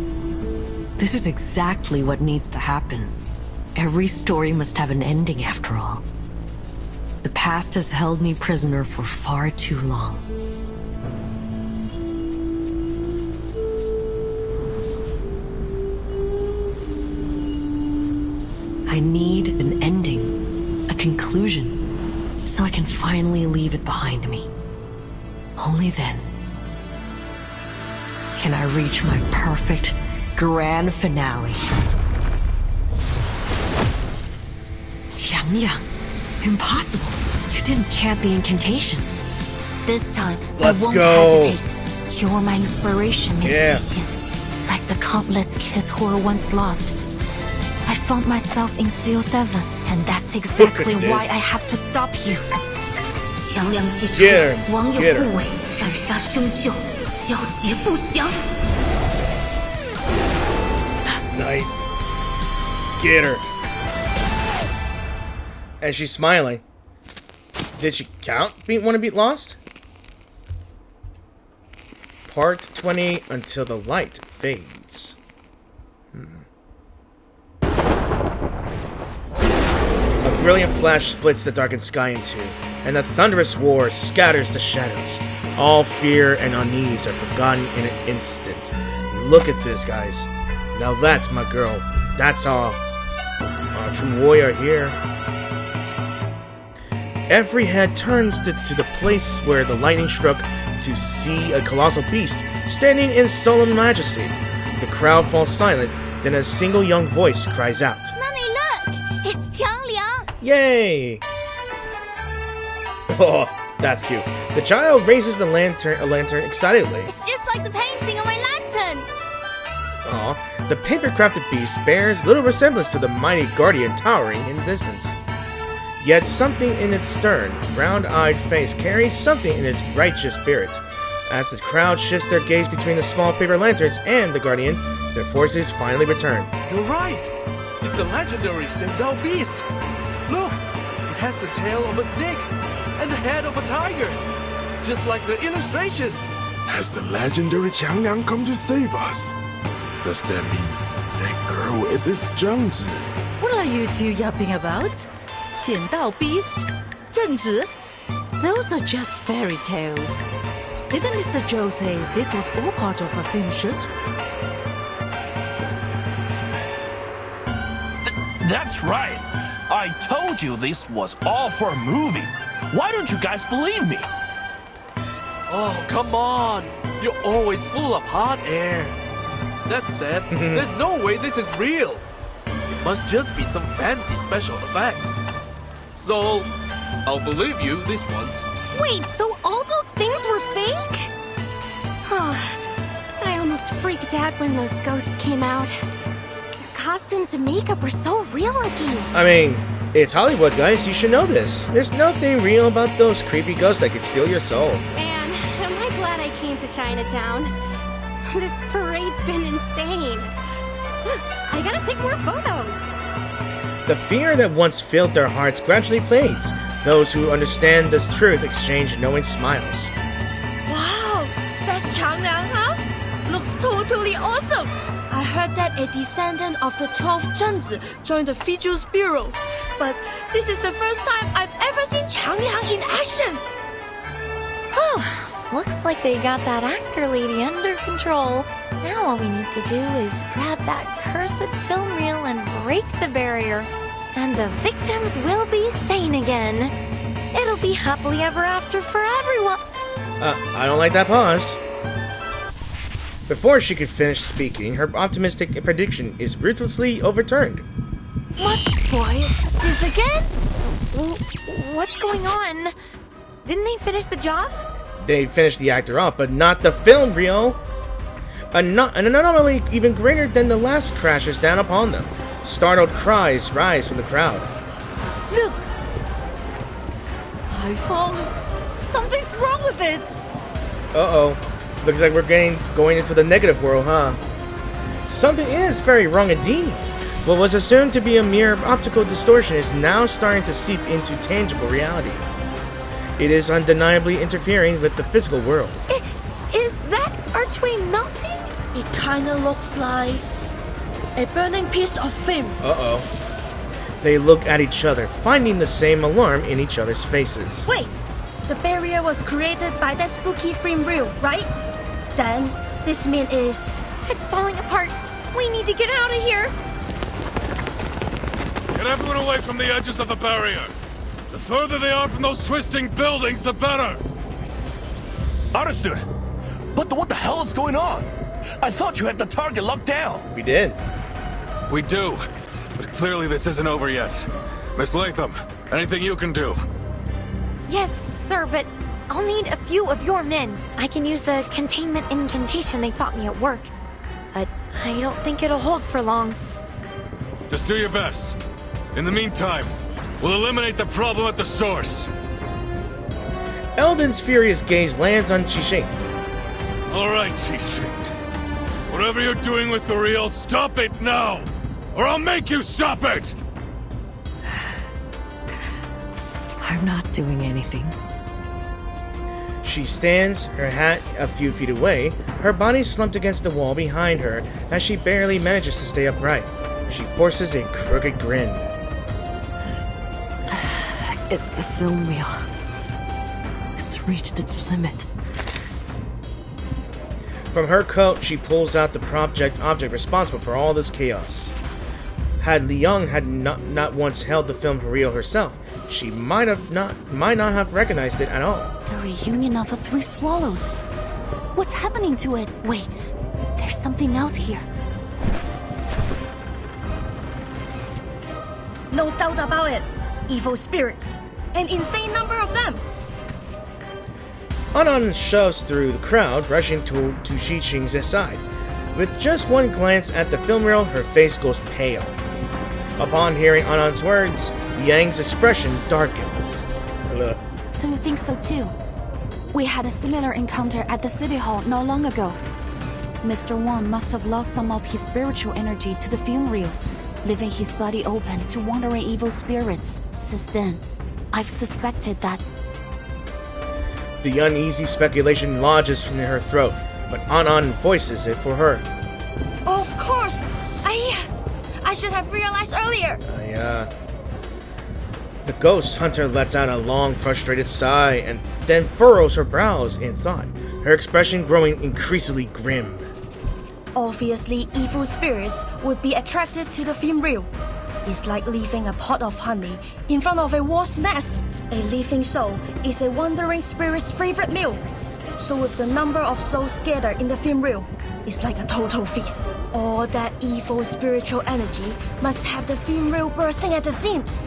This is exactly what needs to happen. Every story must have an ending after all. The past has held me prisoner for far too long. I need an ending, a conclusion, so I can finally leave it behind me. Only then can I reach my perfect grand finale. Qiang Liang, impossible. You didn't chant the incantation. This time, Let's I won't go. hesitate. You're my inspiration, Miss Yeah. Qi Xing. Like the countless kids who were once lost. I found myself in CO7, and that's exactly this. why I have to stop you. 强梁既出 Get her. 王有 Get her. 不韪，斩杀兄舅，小节不详。 Nice. Get her. And she's smiling. Did she count? Want to beat lost? Part 20 until the light fades. A brilliant flash splits the darkened sky in two, and a thunderous war scatters the shadows. All fear and unease are forgotten in an instant. Look at this, guys. Now that's my girl. That's all. Our true warrior here. Every head turns to the place where the lightning struck to see a colossal beast standing in solemn majesty. The crowd falls silent, then a single young voice cries out. Mommy, look! It's Qiang Liang! Yay! Oh, that's cute. The child raises the lantern excitedly. It's just like the painting on my lantern! Aw, the paper-crafted beast bears little resemblance to the mighty guardian towering in the distance. Yet something in its stern, round-eyed face carries something in its righteous spirit. As the crowd shifts their gaze between the small paper lanterns and the guardian, their forces finally return. You're right! It's the legendary Showdown beast! Look! It has the tail of a snake and the head of a tiger! Just like the illustrations! Has the legendary Qiang Liang come to save us? Does that mean that girl is this Zhang Zi? What are you two yapping about? 显道 beast? 正直? Those are just fairy tales. Didn't Mr. Zhou say this was all part of a film shoot? That's right. I told you this was all for a movie. Why don't you guys believe me? Oh, come on! You're always full of hot air. That said, there's no way this is real. It must just be some fancy special effects. So, I'll believe you this once. Wait, so all those things were fake? I almost freaked out when those ghosts came out. Their costumes and makeup were so real looking. I mean, it's Hollywood, guys. You should know this. There's nothing real about those creepy ghosts that could steal your soul. Man, am I glad I came to Chinatown. This parade's been insane. I gotta take more photos. The fear that once filled their hearts gradually fades. Those who understand this truth exchange knowing smiles. Wow! That's Qiang Liang, huh? Looks totally awesome! I heard that a descendant of the 12th Zhengzi joined the Fiju's bureau. But this is the first time I've ever seen Qiang Liang in action! Oh, looks like they got that actor lady under control. Now all we need to do is grab that cursed film reel and break the barrier. And the victims will be sane again. It'll be happily ever after for everyone. I don't like that pause. Before she could finish speaking, her optimistic prediction is ruthlessly overturned. What? Boy, this again? What's going on? Didn't they finish the job? They finished the actor off, but not the film reel. An anomaly even greater than the last crashes down upon them. Startled cries rise from the crowd. Look! I found... something's wrong with it! Uh-oh. Looks like we're going into the negative world, huh? Something is very wrong indeed. What was assumed to be a mere optical distortion is now starting to seep into tangible reality. It is undeniably interfering with the physical world. Is that archway melting? It kinda looks like a burning piece of film. Uh-oh. They look at each other, finding the same alarm in each other's faces. Wait! The barrier was created by that spooky film reel, right? Then, this means It's falling apart. We need to get out of here. Get everyone away from the edges of the barrier. The further they are from those twisting buildings, the better. Understood. But what the hell is going on? I thought you had the target locked down. We did. We do. But clearly this isn't over yet. Miss Latham, anything you can do? Yes, sir, but I'll need a few of your men. I can use the containment incantation they taught me at work. But I don't think it'll hold for long. Just do your best. In the meantime, we'll eliminate the problem at the source. Eldon's furious gaze lands on Qi Xing. All right, Qi Xing. Whatever you're doing with the reel, stop it now! Or I'll make you stop it! I'm not doing anything. She stands, her hat a few feet away, her body slumped against the wall behind her as she barely manages to stay upright. She forces a crooked grin. It's the film reel. It's reached its limit. From her coat, she pulls out the object responsible for all this chaos. Had Liang had not once held the film reel herself, she might not have recognized it at all. The reunion of the three swallows. What's happening to it? Wait, there's something else here. no doubt about it. Evil spirits. An insane number of them. Anan shoves through the crowd, rushing to Qi Xing's side. With just one glance at the film reel, her face goes pale. Upon hearing Anan's words, Yang's expression darkens. Ugh. So you think so too? We had a similar encounter at the City Hall not long ago. Mr. Wang must have lost some of his spiritual energy to the film reel, leaving his body open to wandering evil spirits. Since then, I've suspected that. The uneasy speculation lodges in her throat, but Anan voices it for her. Of course! I should have realized earlier! The ghost hunter lets out a long, frustrated sigh and then furrows her brows in thought, her expression growing increasingly grim. Obviously, evil spirits would be attracted to the film reel. It's like leaving a pot of honey in front of a wasp's nest. A living soul is a wandering spirit's favorite meal. So with the number of souls scattered in the film reel, it's like a total feast. All that evil spiritual energy must have the film reel bursting at the seams.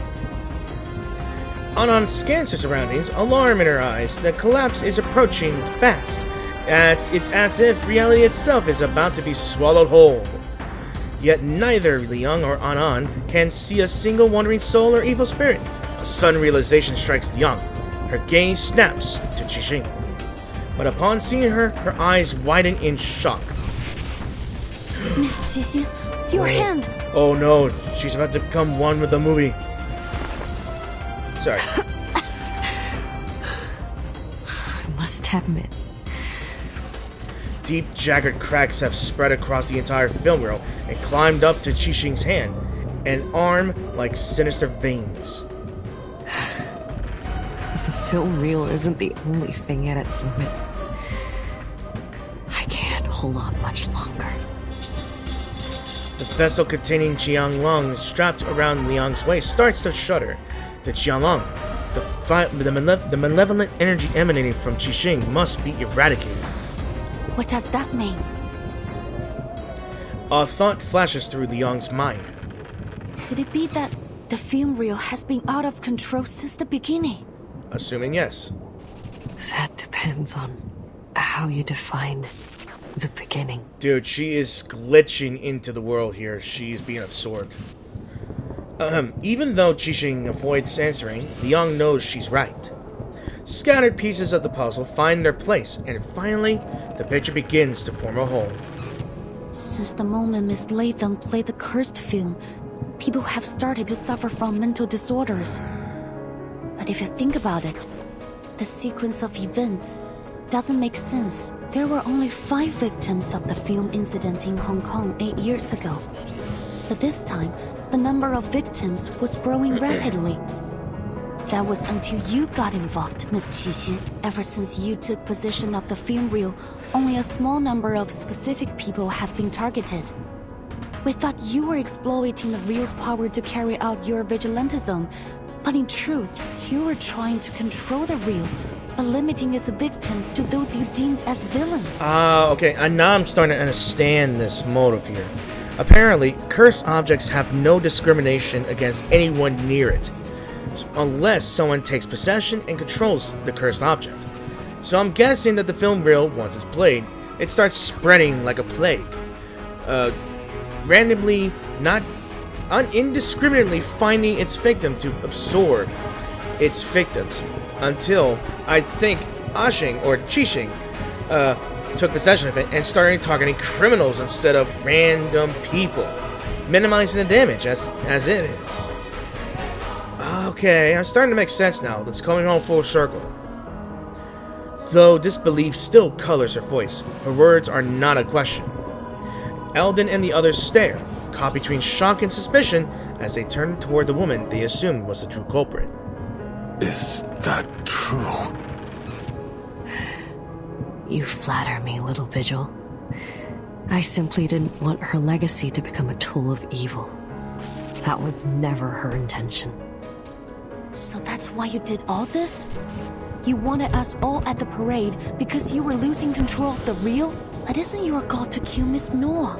Anan scans her surroundings, alarm in her eyes. The collapse is approaching fast. It's as if reality itself is about to be swallowed whole. Yet neither Liang or Anan can see a single wandering soul or evil spirit. A sudden realization strikes Liang. Her gaze snaps to Qi Xing. But upon seeing her, her eyes widen in shock. Miss Qi Xing, your hand! Oh no, she's about to become one with the movie. Sorry. I must admit. Deep, jagged cracks have spread across the entire film reel and climbed up to Qi Xing's hand, an arm like sinister veins. The film reel isn't the only thing at its limit. I can't hold on much longer. The vessel containing Qianlong strapped around Liang's waist starts to shudder. The Qianlong, the malevolent energy emanating from Qi Xing, must be eradicated. What does that mean? A thought flashes through Liang's mind. Could it be that the film reel has been out of control since the beginning? Assuming yes. That depends on how you define the beginning. Dude, she is glitching into the world here. She's being absorbed. Even though Qi Xing avoids answering, Liang knows she's right. Scattered pieces of the puzzle find their place, and finally, the picture begins to form a whole. Since the moment Miss Latham played the cursed film, people have started to suffer from mental disorders. But if you think about it, the sequence of events doesn't make sense. There were only 5 victims of the film incident in Hong Kong 8 years ago. But this time, the number of victims was growing rapidly. That was until you got involved, Miss Qi Xing. Ever since you took possession of the film reel, only a small number of specific people have been targeted. We thought you were exploiting the reel's power to carry out your vigilantism, but in truth, you were trying to control the reel, but limiting its victims to those you deemed as villains. Okay, and now I'm starting to understand this motive here. Apparently, cursed objects have no discrimination against anyone near it, unless someone takes possession and controls the cursed object. So I'm guessing that the film reel, once it's played, it starts spreading like a plague. Randomly, not indiscriminately finding its victim to absorb its victims, until I think Xing or Qi Xing took possession of it and started targeting criminals instead of random people, minimizing the damage as it is. Okay, I'm starting to make sense now. It's coming home full circle. Though disbelief still colors her voice, her words are not a question. Eldon and the others stare, caught between shock and suspicion as they turn toward the woman they assumed was the true culprit. Is that true? You flatter me, little Vigil. I simply didn't want her legacy to become a tool of evil. That was never her intention. So that's why you did all this? You wanted us all at the parade because you were losing control of the reel? But isn't your goal to kill Miss Noire?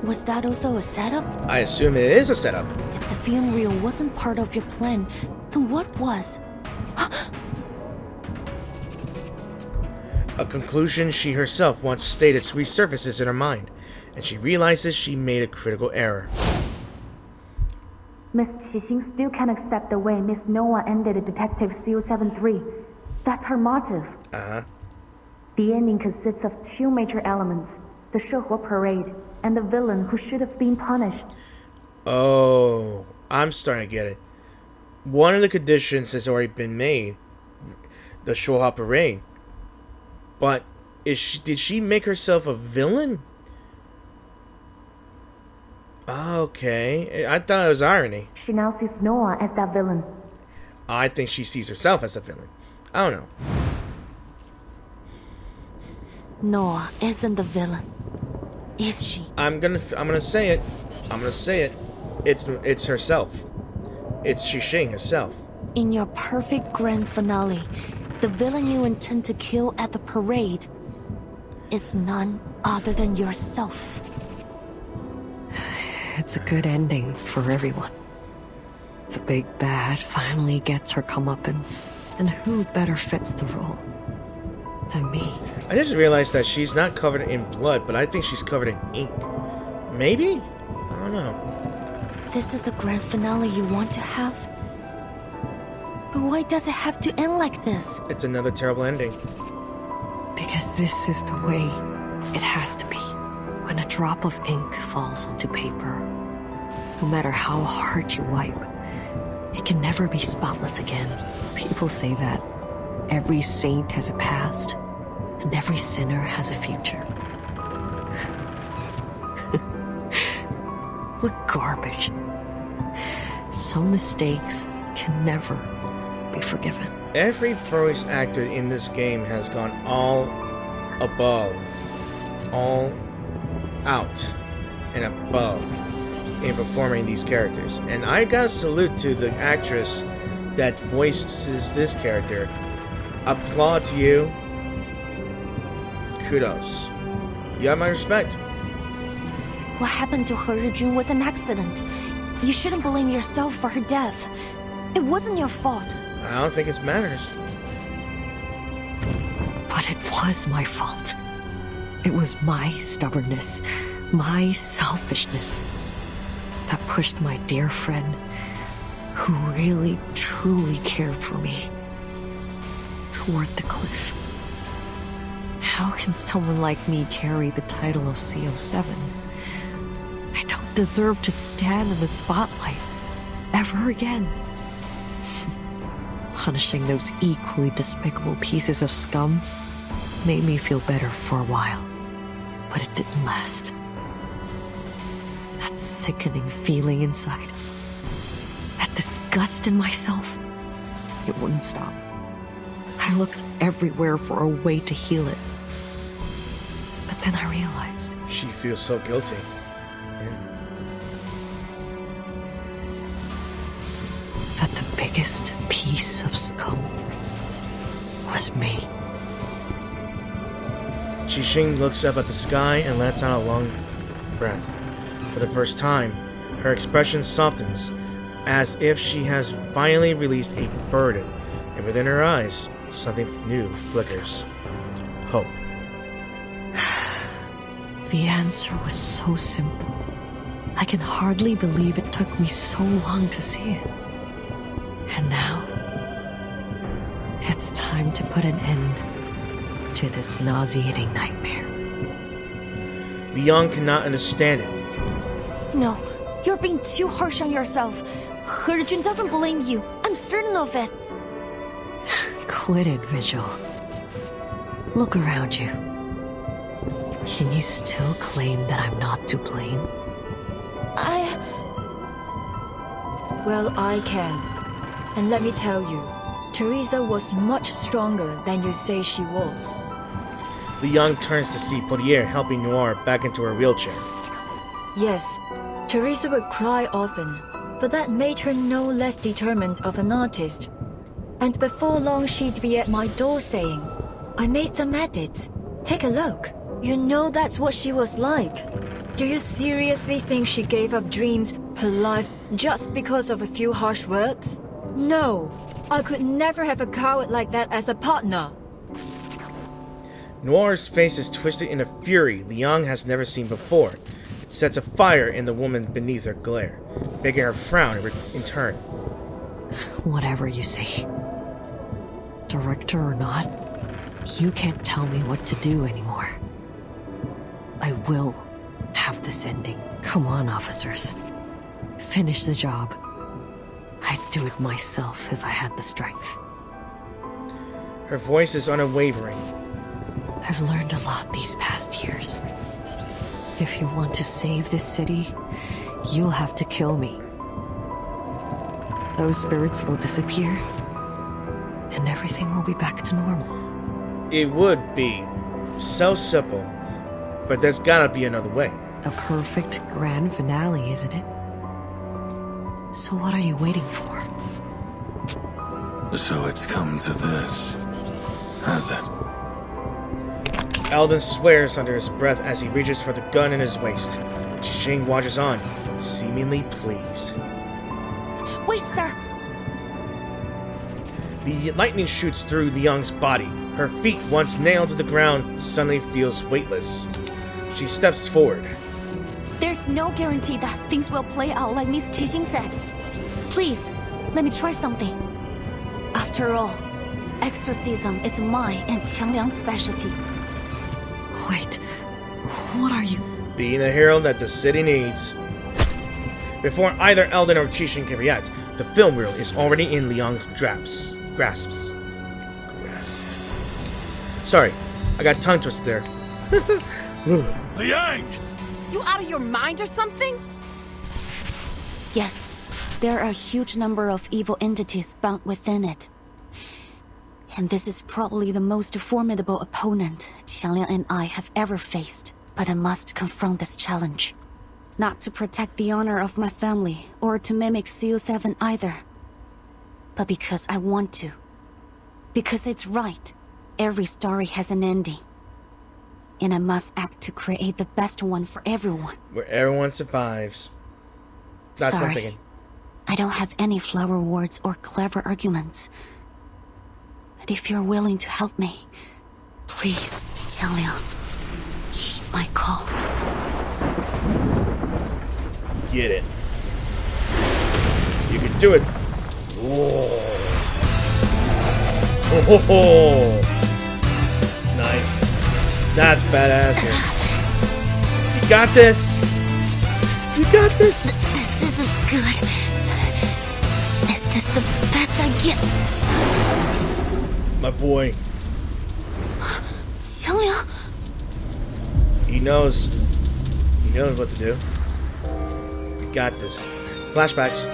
Was that also a setup? I assume it is a setup. If the film reel wasn't part of your plan, then what was? A conclusion she herself once stated resurfaces in her mind, and she realizes she made a critical error. Miss Qi Xing still can't accept the way Miss Noire ended Detective 073. That's her motive. The ending consists of 2 major elements, the Shehuo Parade and the villain who should have been punished. Oh, I'm starting to get it. One of the conditions has already been made, the Shehuo Parade. But did she make herself a villain? Okay, I thought it was irony. She now sees Noire as that villain. I think she sees herself as a villain. I don't know. Noire isn't the villain, is she? I'm gonna say it. I'm gonna say it. It's herself. It's Qi Xing herself. In your perfect grand finale, the villain you intend to kill at the parade is none other than yourself. It's a good ending for everyone. The big bad finally gets her comeuppance, and who better fits the role than me? I just realized that she's not covered in blood, but I think she's covered in ink. Maybe? I don't know. This is the grand finale you want to have? But why does it have to end like this? It's another terrible ending. Because this is the way it has to be. When a drop of ink falls onto paper, no matter how hard you wipe, it can never be spotless again. People say that every saint has a past, and every sinner has a future. What garbage. Some mistakes can never be forgiven. Every voice actor in this game has gone all above, all out and above in performing these characters. And I gotta salute to the actress that voices this character. Applaud to you. Kudos. You have my respect. What happened to her, Jun, was an accident. You shouldn't blame yourself for her death. It wasn't your fault. I don't think it matters. But it was my fault. It was my stubbornness, my selfishness, that pushed my dear friend, who really, truly cared for me, toward the cliff. How can someone like me carry the title of CO7? I don't deserve to stand in the spotlight ever again. Punishing those equally despicable pieces of scum made me feel better for a while, but it didn't last. That sickening feeling inside, that disgust in myself, it wouldn't stop. I looked everywhere for a way to heal it. But then I realized... She feels so guilty. Yeah. That the biggest piece of scum was me. Qi Xing looks up at the sky and lets out a long breath. For the first time, her expression softens, as if she has finally released a burden, and within her eyes, something new flickers. Hope. The answer was so simple. I can hardly believe it took me so long to see it. And now, it's time to put an end to this nauseating nightmare. Liang cannot understand it. No, you're being too harsh on yourself. He doesn't blame you. I'm certain of it. Quit it, Vigil. Look around you. Can you still claim that I'm not to blame? Well, I can. And let me tell you, Teresa was much stronger than you say she was. Liang turns to see Poirier helping Noire back into her wheelchair. Yes, Teresa would cry often, but that made her no less determined of an artist. And before long she'd be at my door saying, I made some edits. Take a look. You know that's what she was like. Do you seriously think she gave up dreams, her life, just because of a few harsh words? No, I could never have a coward like that as a partner. Noire's face is twisted in a fury Liang has never seen before. It sets a fire in the woman beneath her glare, making her frown in turn. Whatever you say. Director or not, you can't tell me what to do anymore. I will have this ending. Come on, officers. Finish the job. I'd do it myself if I had the strength. Her voice is unwavering. I've learned a lot these past years. If you want to save this city, you'll have to kill me. Those spirits will disappear, and everything will be back to normal. It would be so simple, but there's gotta be another way. A perfect grand finale, isn't it? So what are you waiting for? So it's come to this, has it? Alden swears under his breath as he reaches for the gun in his waist. Qi Xing watches on, seemingly pleased. Wait, sir! The lightning shoots through Liang's body. Her feet, once nailed to the ground, suddenly feels weightless. She steps forward. There's no guarantee that things will play out like Miss Qi Xing said. Please, let me try something. After all, exorcism is my and Qiangliang's specialty. Wait, what are you... Being the hero that the city needs. Before either Alden or Qi Xing can react, the film reel is already in Liang's grasps. Sorry, I got tongue twisted there. Liang! You out of your mind or something? Yes, there are a huge number of evil entities bound within it. And this is probably the most formidable opponent Qiangliang and I have ever faced. But I must confront this challenge. Not to protect the honor of my family, or to mimic CO7 either. But because I want to. Because it's right. Every story has an ending. And I must act to create the best one for everyone. Where everyone survives. That's what I'm Sorry. thinking. I don't have any flower words or clever arguments. But if you're willing to help me, please, Qiangliang, heed my call. Get it. You can do it. Whoa. Oh ho ho. Nice. That's badass here. You got this. You got this. This isn't good. Is this the best I get? My boy. Xiangliang. He knows. He knows what to do. You got this. Flashbacks.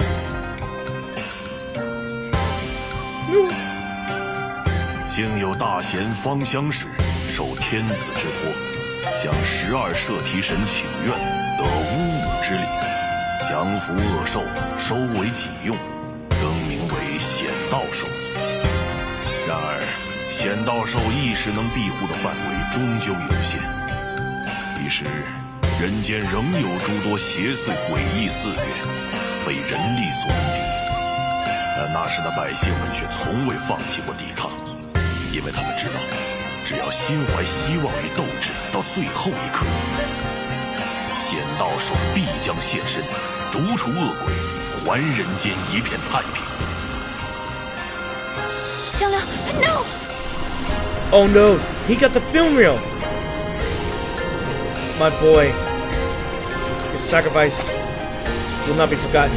经有大贤方相使，受天子之托，向12摄提神请愿，得巫武之礼，降服恶兽，收为己用，更名为显道兽。然而，显道兽一时能庇护的范围终究有限，一时人间仍有诸多邪祟诡异肆虐，非人力所能敌。但那时的百姓们却从未放弃过抵抗。 因为他们知道，只要心怀希望与斗志，到最后一刻，显道手必将现身，逐除恶鬼，还人间一片太平。Xiangliang, no! Oh no, he got the film reel. My boy, his sacrifice will not be forgotten.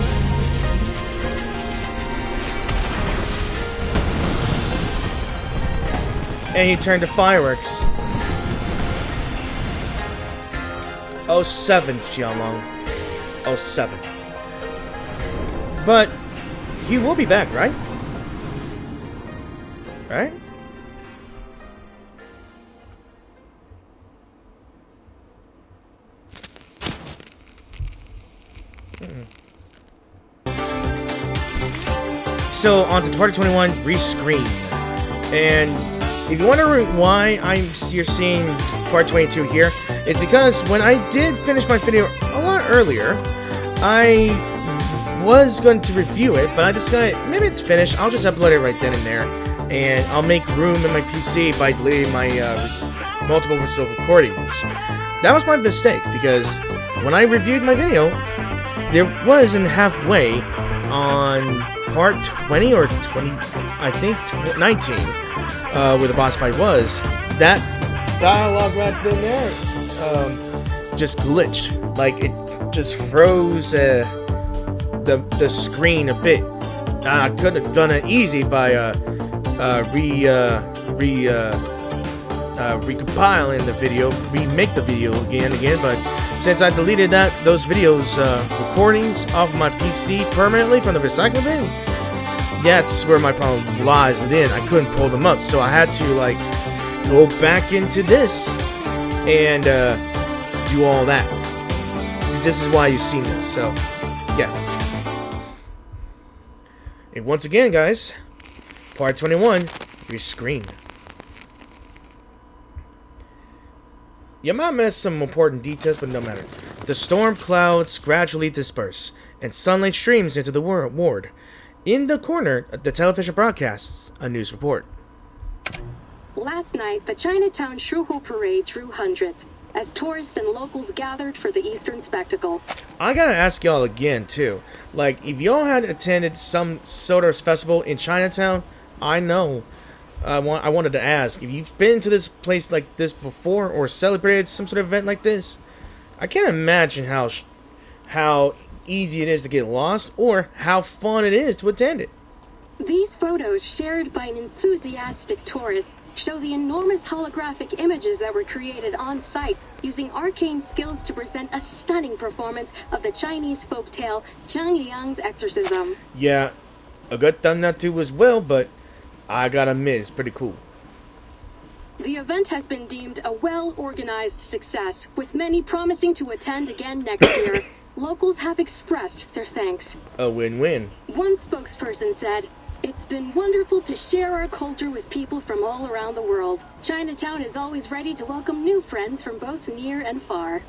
And he turned to fireworks. 07, Xiaolong. 07. But he will be back, right? Right? So on to Party 21 rescreen. And if you're wondering why you're seeing Part 22 here, it's because when I did finish my video a lot earlier, I was going to review it, but I decided maybe it's finished. I'll just upload it right then and there, and I'll make room in my PC by deleting my multiple recordings. That was my mistake, because when I reviewed my video, there wasn't halfway on Part 20 or 20, I think 19. Where the boss fight was, that dialogue right then there just glitched. Like, it just froze the screen a bit. I could have done it easy by recompiling the video, remake the video again, but since I deleted those videos recordings off my PC permanently from the recycle bin, that's where my problem lies within. I couldn't pull them up, so I had to like go back into this and do all that. This is why you've seen this. So, yeah. And once again, guys, Part 21, your screen. You might miss some important details, but no matter. The storm clouds gradually disperse, and sunlight streams into the ward. In the corner, the television broadcasts a news report. Last night, the Chinatown Shehuo Parade drew hundreds, as tourists and locals gathered for the Eastern spectacle. I gotta ask y'all again, too. Like, if y'all had attended some sort of festival in Chinatown, I know. I wanted to ask, if you've been to this place like this before, or celebrated some sort of event like this, I can't imagine how easy it is to get lost, or how fun it is to attend it. These photos, shared by an enthusiastic tourist, show the enormous holographic images that were created on site using arcane skills to present a stunning performance of the Chinese folktale Zhang Liang's exorcism. Yeah, I got done that too as well, but I gotta admit, it's pretty cool. The event has been deemed a well-organized success, with many promising to attend again next year. Locals have expressed their thanks. A win-win. One spokesperson said, "It's been wonderful to share our culture with people from all around the world. Chinatown is always ready to welcome new friends from both near and far."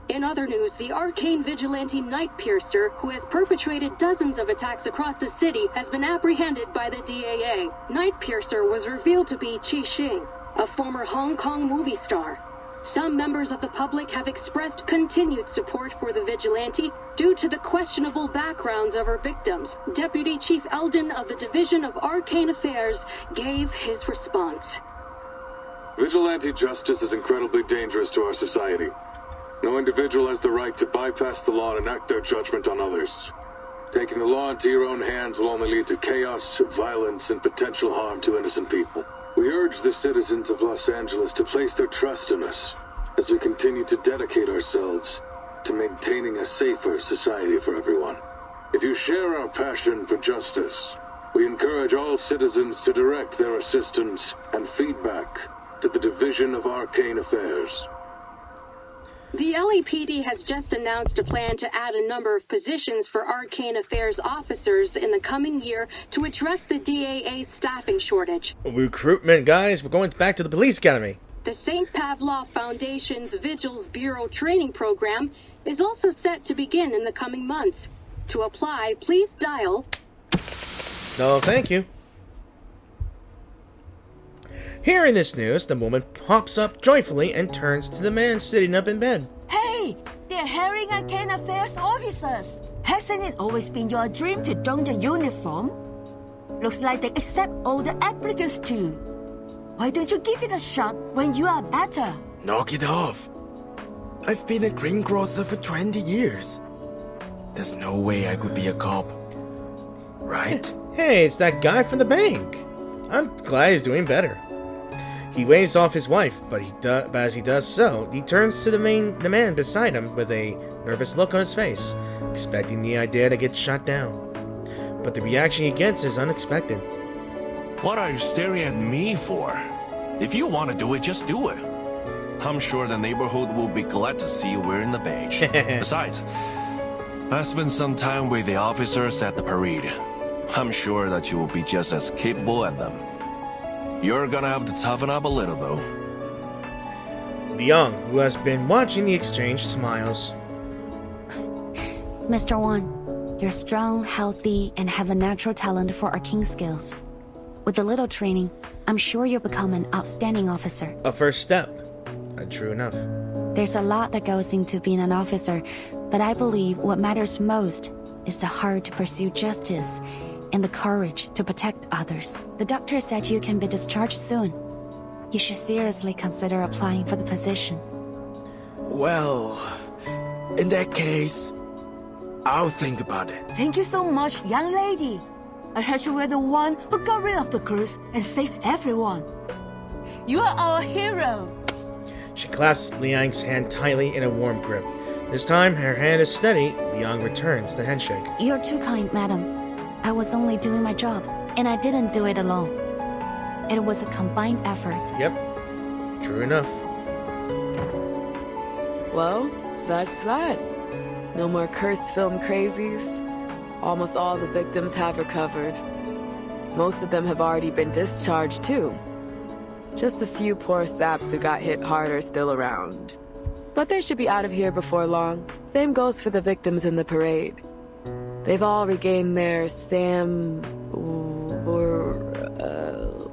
In other news, the arcane vigilante Night Piercer, who has perpetrated dozens of attacks across the city, has been apprehended by the DAA. Night Piercer was revealed to be Qi Xing, a former Hong Kong movie star. Some members of the public have expressed continued support for the vigilante due to the questionable backgrounds of her victims. Deputy Chief Eldon of the Division of Arcane Affairs gave his response. Vigilante justice is incredibly dangerous to our society. No individual has the right to bypass the law and enact their judgment on others. Taking the law into your own hands will only lead to chaos, violence, and potential harm to innocent people. We urge the citizens of Los Angeles to place their trust in us as we continue to dedicate ourselves to maintaining a safer society for everyone. If you share our passion for justice, we encourage all citizens to direct their assistance and feedback to the Division of Arcane Affairs. The LAPD has just announced a plan to add a number of positions for Arcane Affairs officers in the coming year to address the DAA staffing shortage. Recruitment, guys. We're going back to the police academy. The St. Pavlov Foundation's Vigils Bureau training program is also set to begin in the coming months. To apply, please dial... No, thank you. Hearing this news, the woman pops up joyfully and turns to the man sitting up in bed. Hey, they're hiring Arcane Affairs officers. Hasn't it always been your dream to don the uniform? Looks like they accept all the applicants too. Why don't you give it a shot when you are better? Knock it off. I've been a greengrocer for 20 years. There's no way I could be a cop. Right? Hey, it's that guy from the bank. I'm glad he's doing better. He waves off his wife, but as he does so, he turns to the man beside him with a nervous look on his face, expecting the idea to get shot down. But the reaction he gets is unexpected. What are you staring at me for? If you want to do it, just do it. I'm sure the neighborhood will be glad to see you wearing the badge. Besides, I spent some time with the officers at the parade. I'm sure that you will be just as capable as them. You're gonna have to toughen up a little, though. Liang, who has been watching the exchange, smiles. Mr. Wan, you're strong, healthy, and have a natural talent for arcane skills. With a little training, I'm sure you'll become an outstanding officer. A first step. True enough. There's a lot that goes into being an officer, but I believe what matters most is the heart to pursue justice and the courage to protect others. The doctor said you can be discharged soon. You should seriously consider applying for the position. Well, in that case, I'll think about it. Thank you so much, young lady. I heard you were the one who got rid of the crews and saved everyone. You are our hero. She clasps Liang's hand tightly in a warm grip. This time, her hand is steady. Liang returns the handshake. You're too kind, madam. I was only doing my job, and I didn't do it alone. It was a combined effort. Yep. True enough. Well, that's that. No more cursed film crazies. Almost all the victims have recovered. Most of them have already been discharged, too. Just a few poor saps who got hit hard are still around. But they should be out of here before long. Same goes for the victims in the parade. They've all regained their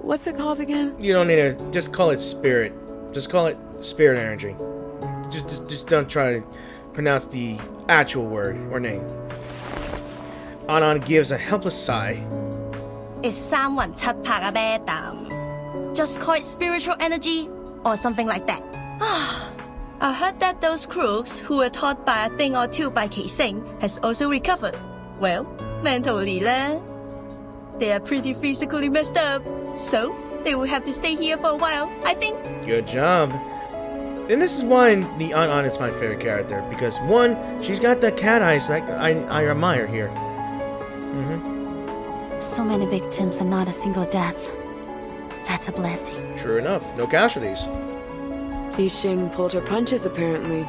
what's it called again? You don't need to just call it spirit. Just call it spirit energy. Just don't try to pronounce the actual word or name. Anan gives a helpless sigh. It's 三魂七魄啊 madam. Just call it spiritual energy or something like that. I heard that those crooks who were taught by a thing or two by Qi Xing has also recovered. Well, mentally lah. They are pretty physically messed up, so they will have to stay here for a while, I think. Good job. And this is why the Anan is my favorite character, because one, she's got the cat eyes that I admire here. So many victims and not a single death. That's a blessing. True enough, no casualties. Qi Xing pulled her punches, apparently.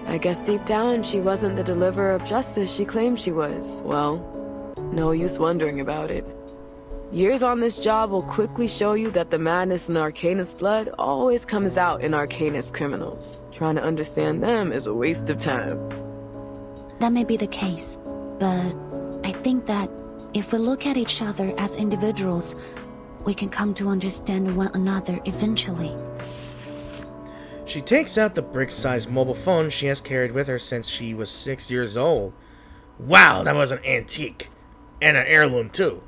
I guess deep down she wasn't the deliverer of justice she claimed she was. Well, no use wondering about it. Years on this job will quickly show you that the madness in Arcanist blood always comes out in Arcanist criminals. Trying to understand them is a waste of time. That may be the case, but I think that if we look at each other as individuals, we can come to understand one another eventually. She takes out the brick-sized mobile phone she has carried with her since she was 6 years old. Wow, that was an antique. And an heirloom, too.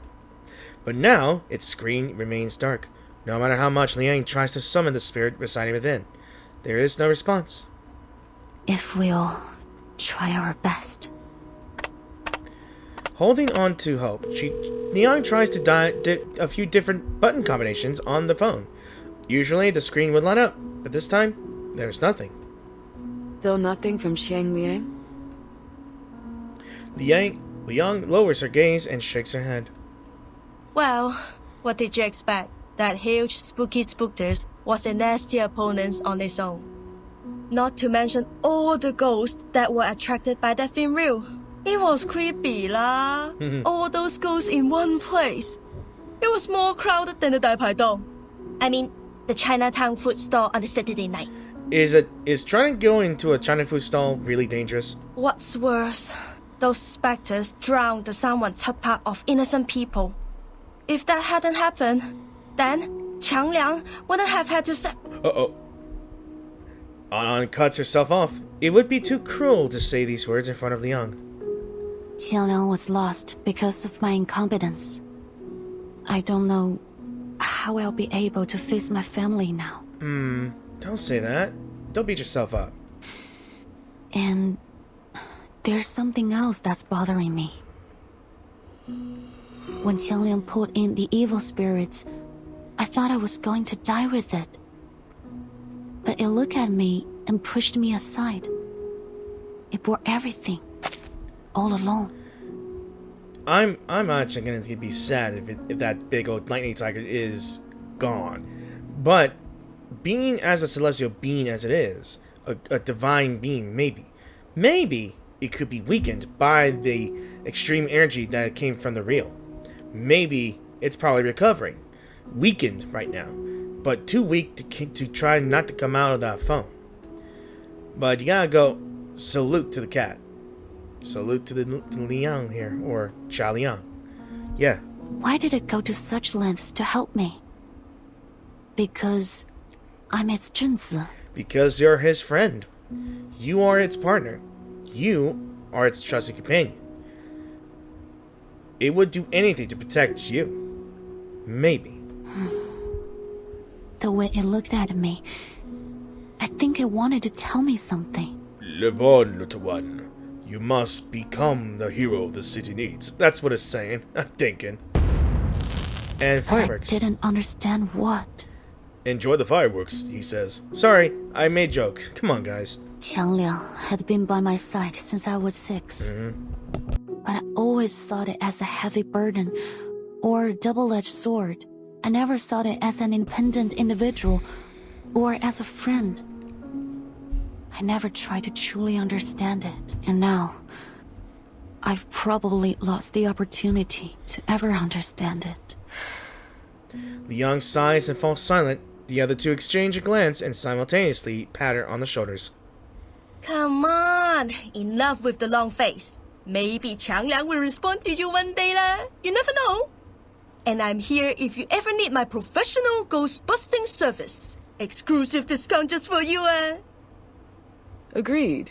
But now, its screen remains dark. No matter how much Liang tries to summon the spirit residing within, there is no response. If we'll try our best. Holding on to hope, Liang tries to dial a few different button combinations on the phone. Usually the screen would light up, but this time, there's nothing. Still nothing from Xiang Liang? Liang lowers her gaze and shakes her head. Well, what did you expect? That huge spooky spookters was a nasty opponent on its own. Not to mention all the ghosts that were attracted by that film reel. It was creepy lah. All those ghosts in one place. It was more crowded than the Dai Pai Dong. I mean, the Chinatown food store on a Saturday night. Is trying to go into a China food stall really dangerous? What's worse, those specters drowned someone's part of innocent people. If that hadn't happened, then Qiang Liang wouldn't have had to say. An cuts herself off. It would be too cruel to say these words in front of Liang. Qiang Liang was lost because of my incompetence. I don't know how I'll be able to face my family now. Don't say that. Don't beat yourself up. And there's something else that's bothering me. When Qiang Liang pulled in the evil spirits, I thought I was going to die with it. But it looked at me and pushed me aside. It bore everything, all alone. I'm actually gonna be sad if that big old lightning tiger is gone. But being as a celestial being as it is, a divine being, maybe it could be weakened by the extreme energy that came from the reel. Maybe it's probably recovering, weakened right now, but too weak to try not to come out of that phone. But you gotta go salute to the cat. Salute to Liang here, or Xia Liang. Yeah. Why did it go to such lengths to help me? Because I'm its Zhenzi. Because you're his friend. You are its partner. You are its trusted companion. It would do anything to protect you. Maybe. The way it looked at me, I think it wanted to tell me something. Live on, little one. You must become the hero the city needs. That's what it's saying. I'm thinking. And fireworks. I didn't understand what. Enjoy the fireworks, he says. Sorry, I made jokes. Come on, guys. Qiang Liang had been by my side since I was 6. But I always saw it as a heavy burden or a double-edged sword. I never saw it as an independent individual or as a friend. I never tried to truly understand it. And now, I've probably lost the opportunity to ever understand it. Liang sighs and falls silent. The other two exchange a glance and simultaneously pat her on the shoulders. Come on, enough with the long face. Maybe Qiang Liang will respond to you one day lah. You never know. And I'm here if you ever need my professional ghost-busting service. Exclusive discount just for you, Agreed.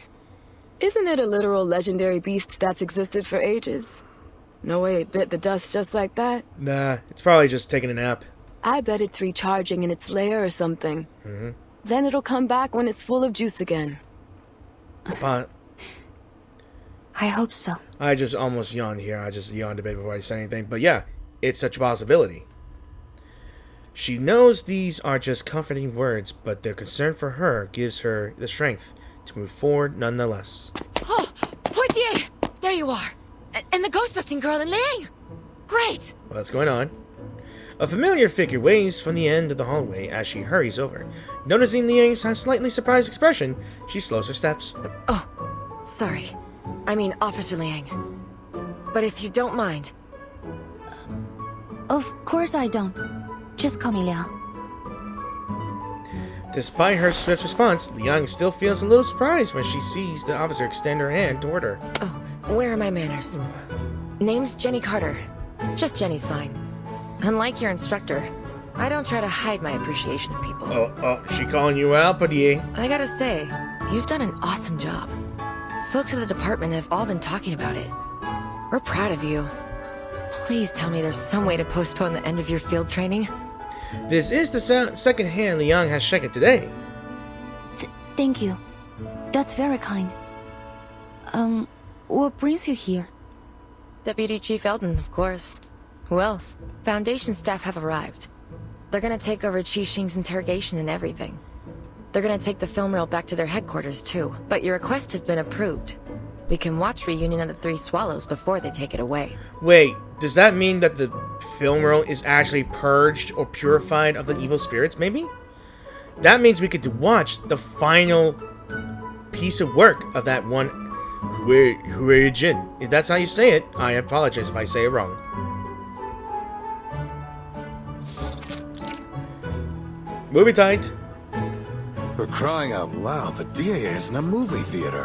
Isn't it a literal legendary beast that's existed for ages? No way it bit the dust just like that. Nah, it's probably just taking a nap. I bet it's recharging in its lair or something. Then it'll come back when it's full of juice again. But I hope so. I just almost yawned here. I just yawned a bit before I said anything. But yeah, it's such a possibility. She knows these are just comforting words, but their concern for her gives her the strength to move forward nonetheless. Oh, Portier! There you are. And the ghost-busting girl in Liang. Great! What's going on? A familiar figure waves from the end of the hallway as she hurries over. Noticing Liang's slightly surprised expression, she slows her steps. Oh, sorry. I mean, Officer Liang. But if you don't mind... Of course I don't. Just call me Liang. Despite her swift response, Liang still feels a little surprised when she sees the officer extend her hand toward her. Oh, where are my manners? Name's Jenny Carter. Just Jenny's fine. Unlike your instructor, I don't try to hide my appreciation of people. She calling you out, Portier? I gotta say, you've done an awesome job. Folks at the department have all been talking about it. We're proud of you. Please tell me there's some way to postpone the end of your field training. This is the second hand Liang has shaken today. Thank you. That's very kind. What brings you here? Deputy Chief Eldon, of course. Who else? Foundation staff have arrived. They're gonna take over Qi Xing's interrogation and everything. They're gonna take the film reel back to their headquarters, too. But your request has been approved. We can watch Reunion of the Three Swallows before they take it away. Wait, does that mean that the film reel is actually purged or purified of the evil spirits, maybe? That means we get to watch the final piece of work of that one Hui Jin. If that's how you say it, I apologize if I say it wrong. Movie tight. For crying out loud, the DAA is in a movie theater.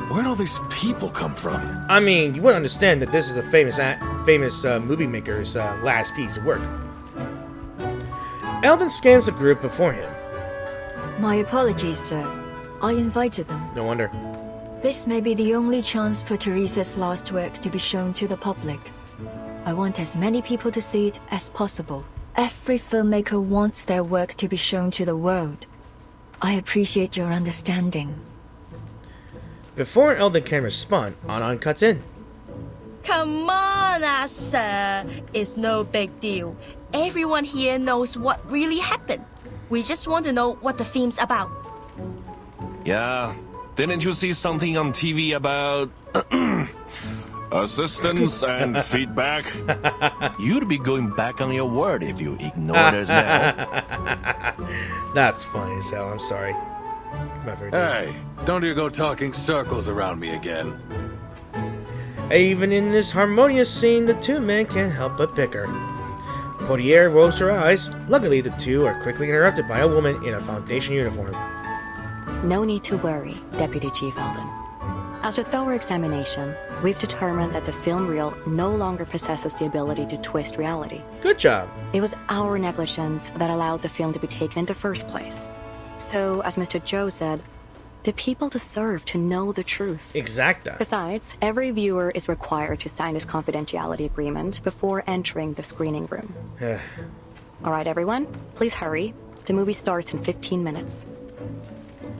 Where'd all these people come from? I mean, you wouldn't understand that this is a famous movie maker's last piece of work. Eldon scans the group before him. My apologies, sir. I invited them. No wonder. This may be the only chance for Teresa's last work to be shown to the public. I want as many people to see it as possible. Every filmmaker wants their work to be shown to the world. I appreciate your understanding. Before Eldon can respond, Anan cuts in. Come on, sir. It's no big deal. Everyone here knows what really happened. We just want to know what the film's about. Yeah, didn't you see something on TV about assistance and feedback? You'd be going back on your word if you ignored it now. That's funny as hell, I'm sorry. Hey, don't you go talking circles around me again. Even in this harmonious scene, the two men can't help but bicker. Portier rolls her eyes. Luckily, the two are quickly interrupted by a woman in a Foundation uniform. No need to worry, Deputy Chief Eldon. After thorough examination, we've determined that the film reel no longer possesses the ability to twist reality. Good job. It was our negligence that allowed the film to be taken in the first place. So, as Mr. Zhou said, the people deserve to know the truth. Exacta. Besides, every viewer is required to sign this confidentiality agreement before entering the screening room. All right, everyone, please hurry. The movie starts in 15 minutes.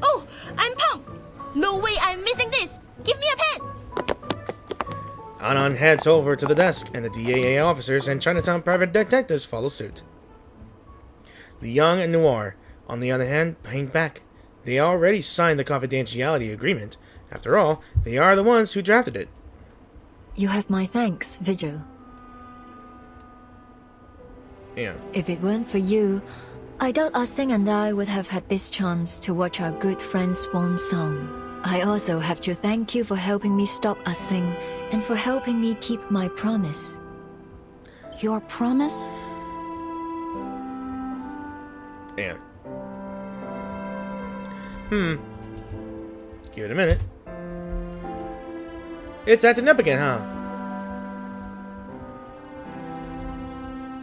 Oh, I'm pumped! No way I'm missing this! Give me a pen! Anan heads over to the desk, and the DAA officers and Chinatown private detectives follow suit. Liang and Noire, on the other hand, hang back. They already signed the confidentiality agreement. After all, they are the ones who drafted it. You have my thanks, Vigil. Yeah. If it weren't for you, I doubt Xing and I would have had this chance to watch our good friend's swan song. I also have to thank you for helping me stop Xing and for helping me keep my promise. Your promise? Yeah. Give it a minute. It's acting up again, huh?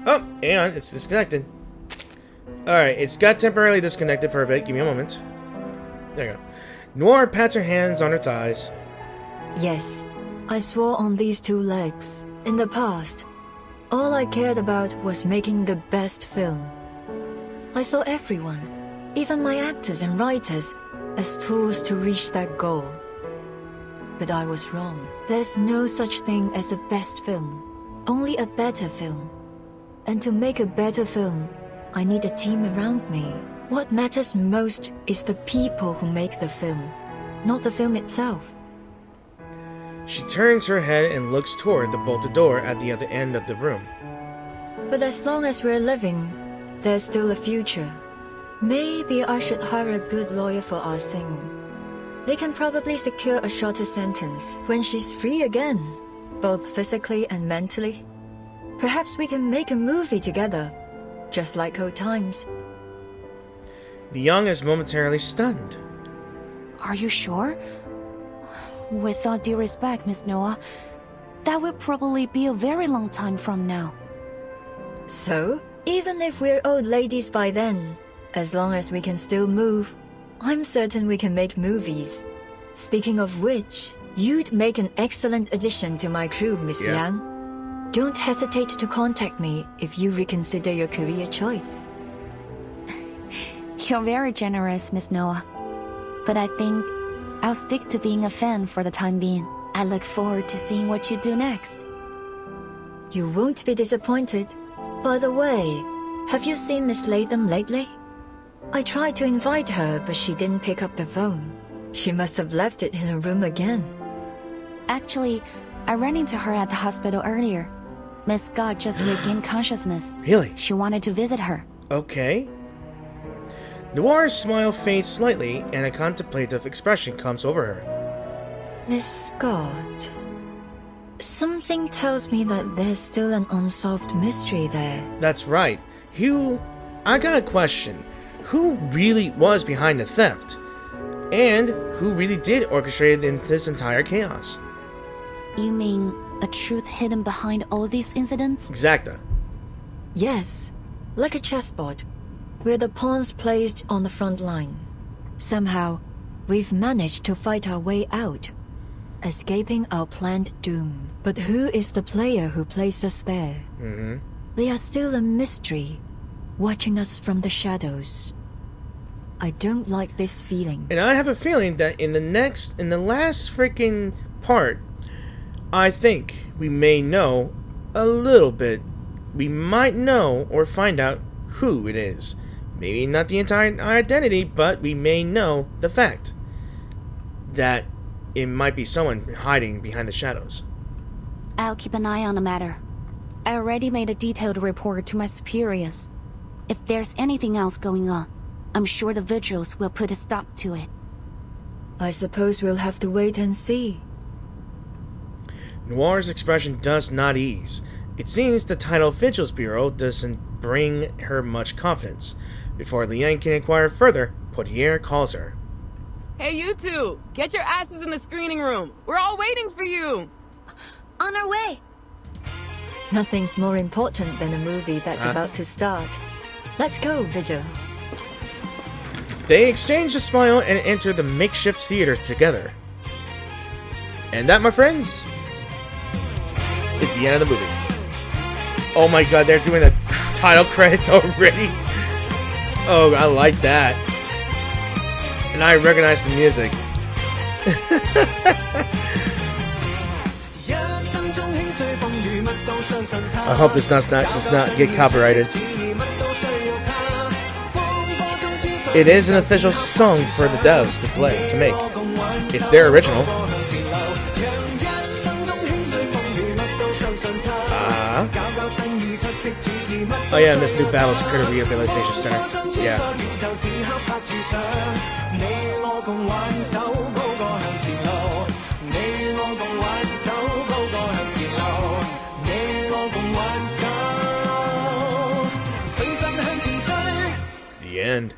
Oh, hang on, it's disconnected. Alright, it's got temporarily disconnected for a bit. Give me a moment. There you go. Noire pats her hands on her thighs. Yes, I swore on these two legs. In the past, all I cared about was making the best film. I saw everyone, even my actors and writers, as tools to reach that goal. But I was wrong. There's no such thing as a best film, only a better film. And to make a better film, I need a team around me. What matters most is the people who make the film, not the film itself. She turns her head and looks toward the bolted door at the other end of the room. But as long as we're living, there's still a future. Maybe I should hire a good lawyer for Xing. They can probably secure a shorter sentence when she's free again, both physically and mentally. Perhaps we can make a movie together, just like old times. Liang is momentarily stunned. Are you sure? With all due respect, Miss Noah, that will probably be a very long time from now. So, even if we're old ladies by then, as long as we can still move, I'm certain we can make movies. Speaking of which, you'd make an excellent addition to my crew, Miss Liang. Don't hesitate to contact me if you reconsider your career choice. You're very generous, Miss Noah. But I think I'll stick to being a fan for the time being. I look forward to seeing what you do next. You won't be disappointed. By the way, have you seen Miss Latham lately? I tried to invite her, but she didn't pick up the phone. She must have left it in her room again. Actually, I ran into her at the hospital earlier. Miss Scott just regained consciousness. Really? She wanted to visit her. Okay. Noire's smile fades slightly, and a contemplative expression comes over her. Miss Scott... Something tells me that there's still an unsolved mystery there. That's right. I got a question. Who really was behind the theft? And who really did orchestrate this entire chaos? You mean a truth hidden behind all these incidents? Exactly. Yes, like a chessboard, where the pawns placed on the front line. Somehow, we've managed to fight our way out, escaping our planned doom. But who is the player who placed us there? They are still a mystery, watching us from the shadows. I don't like this feeling. And I have a feeling that in the last freaking part, I think we may know a little bit. We might know or find out who it is. Maybe not the entire identity, but we may know the fact that it might be someone hiding behind the shadows. I'll keep an eye on the matter. I already made a detailed report to my superiors. If there's anything else going on, I'm sure the vigils will put a stop to it. I suppose we'll have to wait and see. Noire's expression does not ease. It seems the title Vigils Bureau doesn't bring her much confidence. Before Liang can inquire further, Potier calls her. Hey, you two! Get your asses in the screening room! We're all waiting for you! On our way! Nothing's more important than a movie that's about to start. Let's go, Vigil. They exchange a smile and enter the makeshift theater together. And that, my friends, is the end of the movie. Oh my god, they're doing the title credits already? Oh, I like that. And I recognize the music. I hope this does not get copyrighted. It is an official song for the devs to make. It's their original. Oh yeah, Miss New Battle's Critter Rehabilitation Center. Yeah. The end.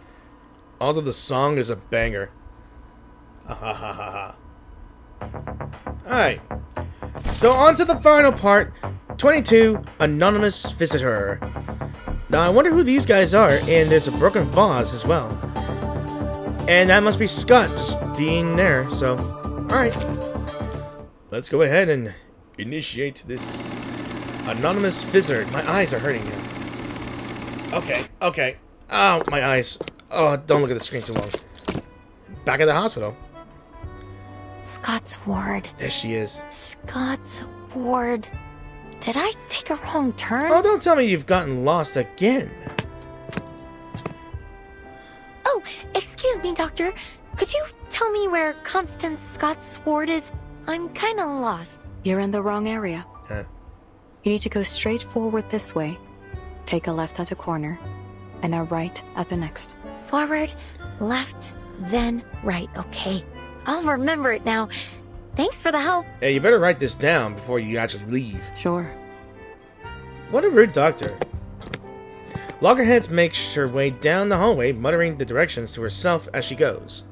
Although the song is a banger. Alright. So on to the final part. 22, Anonymous Visitor. Now I wonder who these guys are, and there's a broken vase as well. And that must be Scott just being there, so alright. Let's go ahead and initiate this Anonymous Visitor. My eyes are hurting now. Okay. Oh, my eyes. Oh, don't look at the screen too long. Back at the hospital. Scott's ward. There she is. Scott's ward. Did I take a wrong turn? Oh, don't tell me you've gotten lost again. Oh, excuse me, Doctor. Could you tell me where Constance Scott's ward is? I'm kinda lost. You're in the wrong area. Huh. You need to go straight forward this way, take a left at a corner, and a right at the next. Forward, left, then right. Okay. I'll remember it now. Thanks for the help. Hey, you better write this down before you actually leave. Sure. What a rude doctor. Loggerheads makes her way down the hallway, muttering the directions to herself as she goes.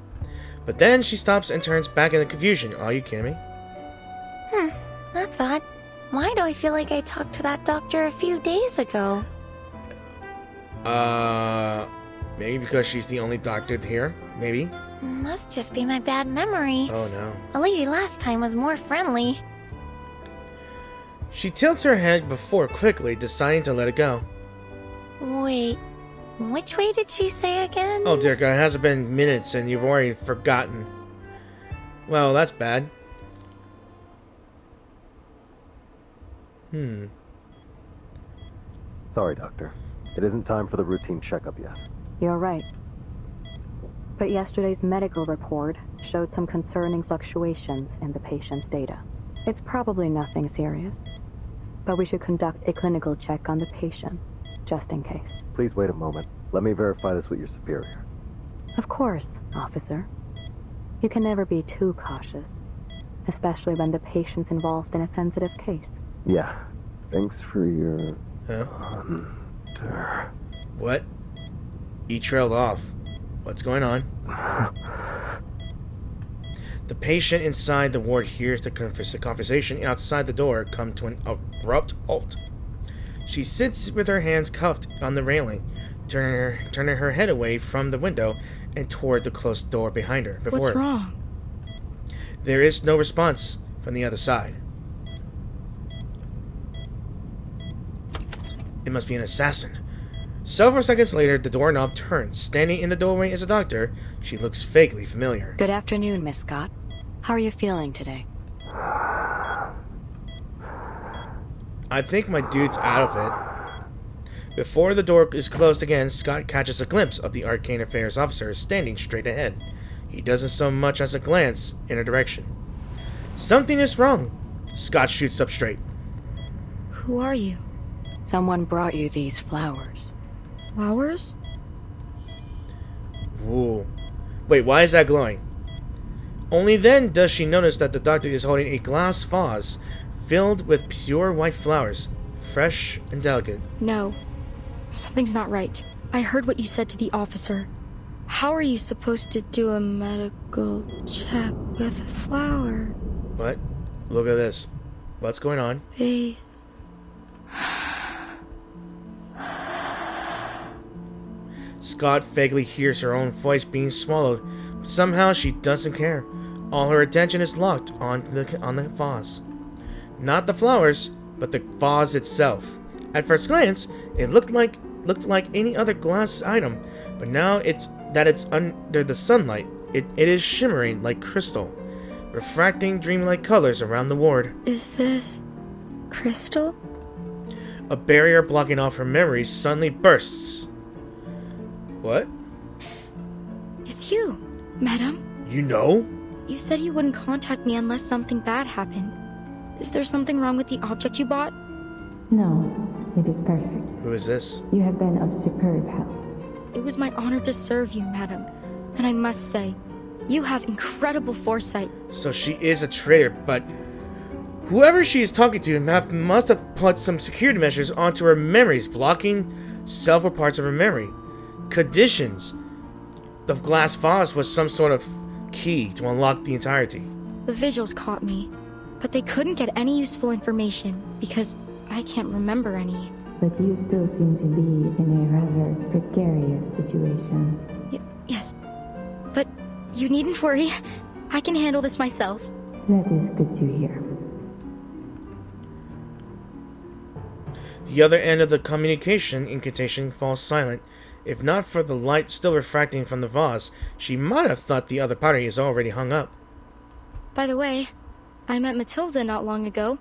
But then she stops and turns back in confusion. Are you kidding me? That's odd. Why do I feel like I talked to that doctor a few days ago? Maybe because she's the only doctor here? Maybe? Must just be my bad memory. Oh no. The lady last time was more friendly. She tilts her head before quickly deciding to let it go. Wait, Which way did she say again? Oh dear God, it hasn't been minutes and you've already forgotten. Well, that's bad. Sorry, Doctor. It isn't time for the routine checkup yet. You're right. But yesterday's medical report showed some concerning fluctuations in the patient's data. It's probably nothing serious, but we should conduct a clinical check on the patient, just in case. Please wait a moment. Let me verify this with your superior. Of course, officer. You can never be too cautious, especially when the patient's involved in a sensitive case. Yeah. Thanks for your... What? He trailed off. What's going on? The patient inside the ward hears the conversation outside the door come to an abrupt halt. She sits with her hands cuffed on the railing, turning her head away from the window and toward the closed door behind her. What's wrong? There is no response from the other side. It must be an assassin. Several seconds later, the doorknob turns. Standing in the doorway is a doctor. She looks vaguely familiar. Good afternoon, Miss Scott. How are you feeling today? I think my dude's out of it. Before the door is closed again, Scott catches a glimpse of the Arcane Affairs officer standing straight ahead. He doesn't so much as a glance in her direction. Something is wrong. Scott shoots up straight. Who are you? Someone brought you these flowers. Flowers? Whoa. Wait, why is that glowing? Only then does she notice that the doctor is holding a glass vase filled with pure white flowers, fresh and delicate. No. Something's not right. I heard what you said to the officer. How are you supposed to do a medical check with a flower? What? Look at this. What's going on? Faith. Scott vaguely hears her own voice being swallowed, but somehow she doesn't care. All her attention is locked on the vase. Not the flowers, but the vase itself. At first glance, it looked like any other glass item, but now it's under the sunlight. It is shimmering like crystal, refracting dreamlike colors around the ward. Is this crystal? A barrier blocking off her memories suddenly bursts. What? It's you, madam. You know? You said you wouldn't contact me unless something bad happened. Is there something wrong with the object you bought? No, it is perfect. Who is this? You have been of superb help. It was my honor to serve you, madam. And I must say, you have incredible foresight. So she is a traitor, but whoever she is talking to must have put some security measures onto her memories, blocking several parts of her memory. Conditions. The glass vase was some sort of key to unlock the entirety. The vigils caught me, but they couldn't get any useful information because I can't remember any. But you still seem to be in a rather precarious situation. Yes, but you needn't worry. I can handle this myself. That is good to hear. The other end of the communication incantation falls silent. If not for the light still refracting from the vase, she might have thought the other party is already hung up. By the way, I met Matilda not long ago.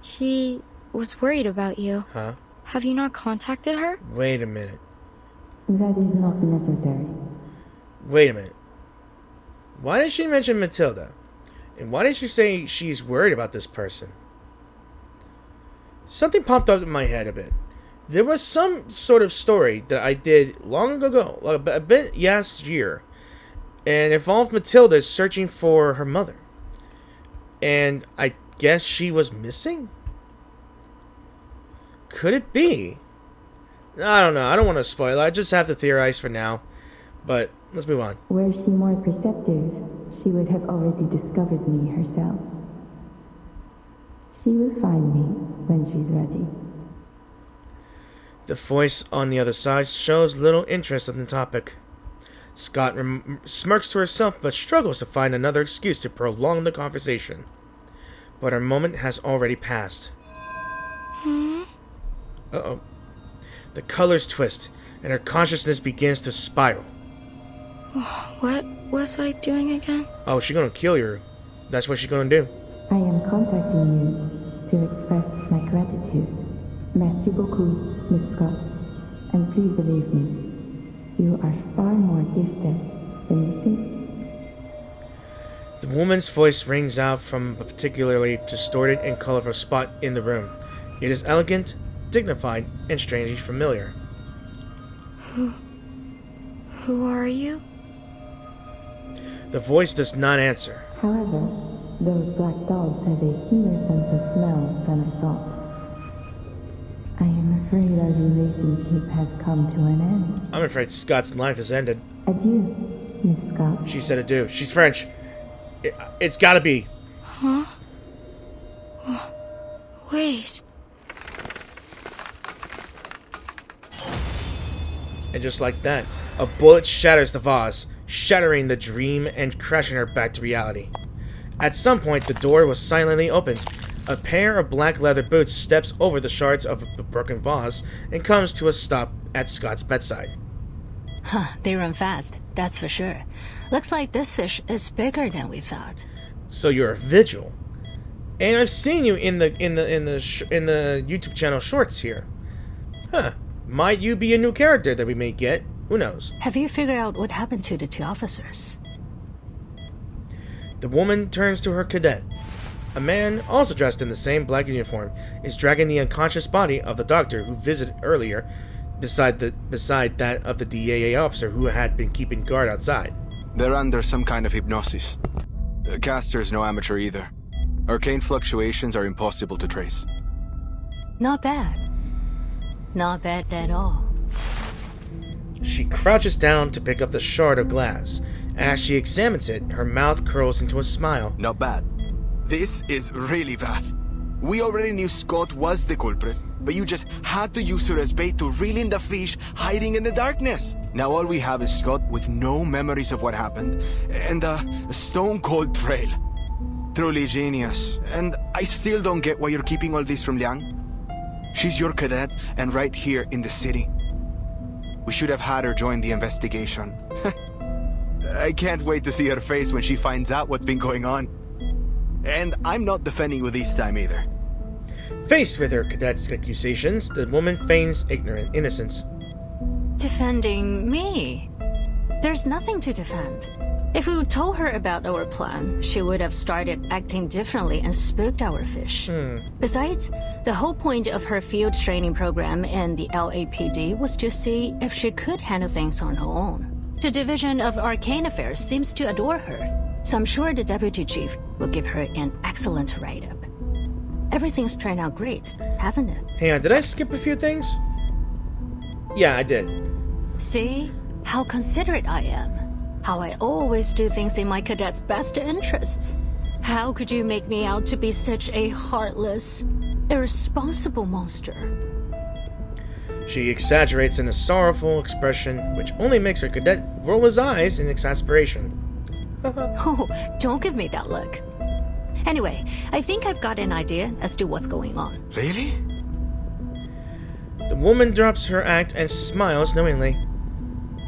She was worried about you. Huh? Have you not contacted her? Wait a minute. That is not necessary. Wait a minute. Why did she mention Matilda? And why did she say she's worried about this person? Something popped up in my head a bit. There was some sort of story that I did long ago, a bit last year, and involved Matilda searching for her mother. And I guess she was missing? Could it be? I don't know. I don't want to spoil it. I just have to theorize for now. But let's move on. Were she more perceptive, she would have already discovered me herself. She will find me when she's ready. The voice on the other side shows little interest in the topic. Scott smirks to herself but struggles to find another excuse to prolong the conversation. But her moment has already passed. Uh-oh. The colors twist and her consciousness begins to spiral. What was I doing again? Oh, she's gonna kill you. That's what she's gonna do. I am contacting you to express my gratitude. Merci beaucoup, Miss Scott. And please believe me, you are far more gifted than you think. The woman's voice rings out from a particularly distorted and colorful spot in the room. It is elegant, dignified, and strangely familiar. Who are you? The voice does not answer. However, those black dogs have a keener sense of smell than I thought. I am afraid our relationship has come to an end. I'm afraid Scott's life has ended. Adieu, Miss Scott. She said adieu. She's French. It's gotta be. Huh? Wait. And just like that, a bullet shatters the vase, shattering the dream and crashing her back to reality. At some point, the door was silently opened. A pair of black leather boots steps over the shards of the broken vase and comes to a stop at Scott's bedside. Huh, they run fast, that's for sure. Looks like this fish is bigger than we thought. So you're a vigil, and I've seen you in the YouTube channel shorts here. Huh? Might you be a new character that we may get? Who knows? Have you figured out what happened to the 2 officers? The woman turns to her cadet. A man, also dressed in the same black uniform, is dragging the unconscious body of the doctor who visited earlier, beside that of the DAA officer who had been keeping guard outside. They're under some kind of hypnosis. Caster's no amateur either. Arcane fluctuations are impossible to trace. Not bad. Not bad at all. She crouches down to pick up the shard of glass. As she examines it, her mouth curls into a smile. Not bad. This is really bad. We already knew Scott was the culprit, but you just had to use her as bait to reel in the fish hiding in the darkness. Now all we have is Scott with no memories of what happened, and a stone-cold trail. Truly genius, and I still don't get why you're keeping all this from Liang. She's your cadet, and right here in the city. We should have had her join the investigation. I can't wait to see her face when she finds out what's been going on. And I'm not defending you this time either. Faced with her cadet's accusations, the woman feigns innocence. Defending me? There's nothing to defend. If we told her about our plan, she would have started acting differently and spooked our fish. Besides, the whole point of her field training program in the LAPD was to see if she could handle things on her own. The Division of Arcane Affairs seems to adore her, so I'm sure the Deputy Chief will give her an excellent write-up. Everything's turned out great, hasn't it? Hang on, did I skip a few things? Yeah, I did. See? How considerate I am. How I always do things in my cadet's best interests. How could you make me out to be such a heartless, irresponsible monster? She exaggerates in a sorrowful expression, which only makes her cadet roll his eyes in exasperation. Oh, don't give me that look. Anyway, I think I've got an idea as to what's going on. Really? The woman drops her act and smiles knowingly.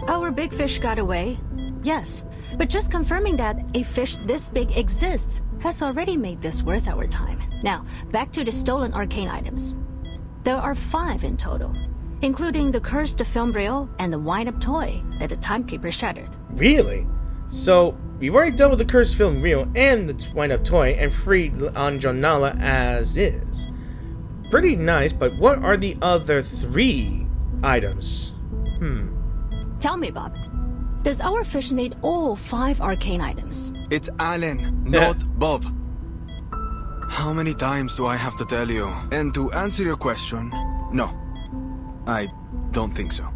Our big fish got away. Yes, but just confirming that a fish this big exists has already made this worth our time. Now, back to the stolen arcane items. There are 5 in total, including the cursed film reel and the wind-up toy that the timekeeper shattered. Really? So, we've already dealt with the cursed film reel and the wind-up toy and freed Anjanala as is. Pretty nice, but what are the other 3 items? Tell me, Bob. Does our fish need all 5 arcane items? It's Alan, not Bob. How many times do I have to tell you? And to answer your question, no. I don't think so.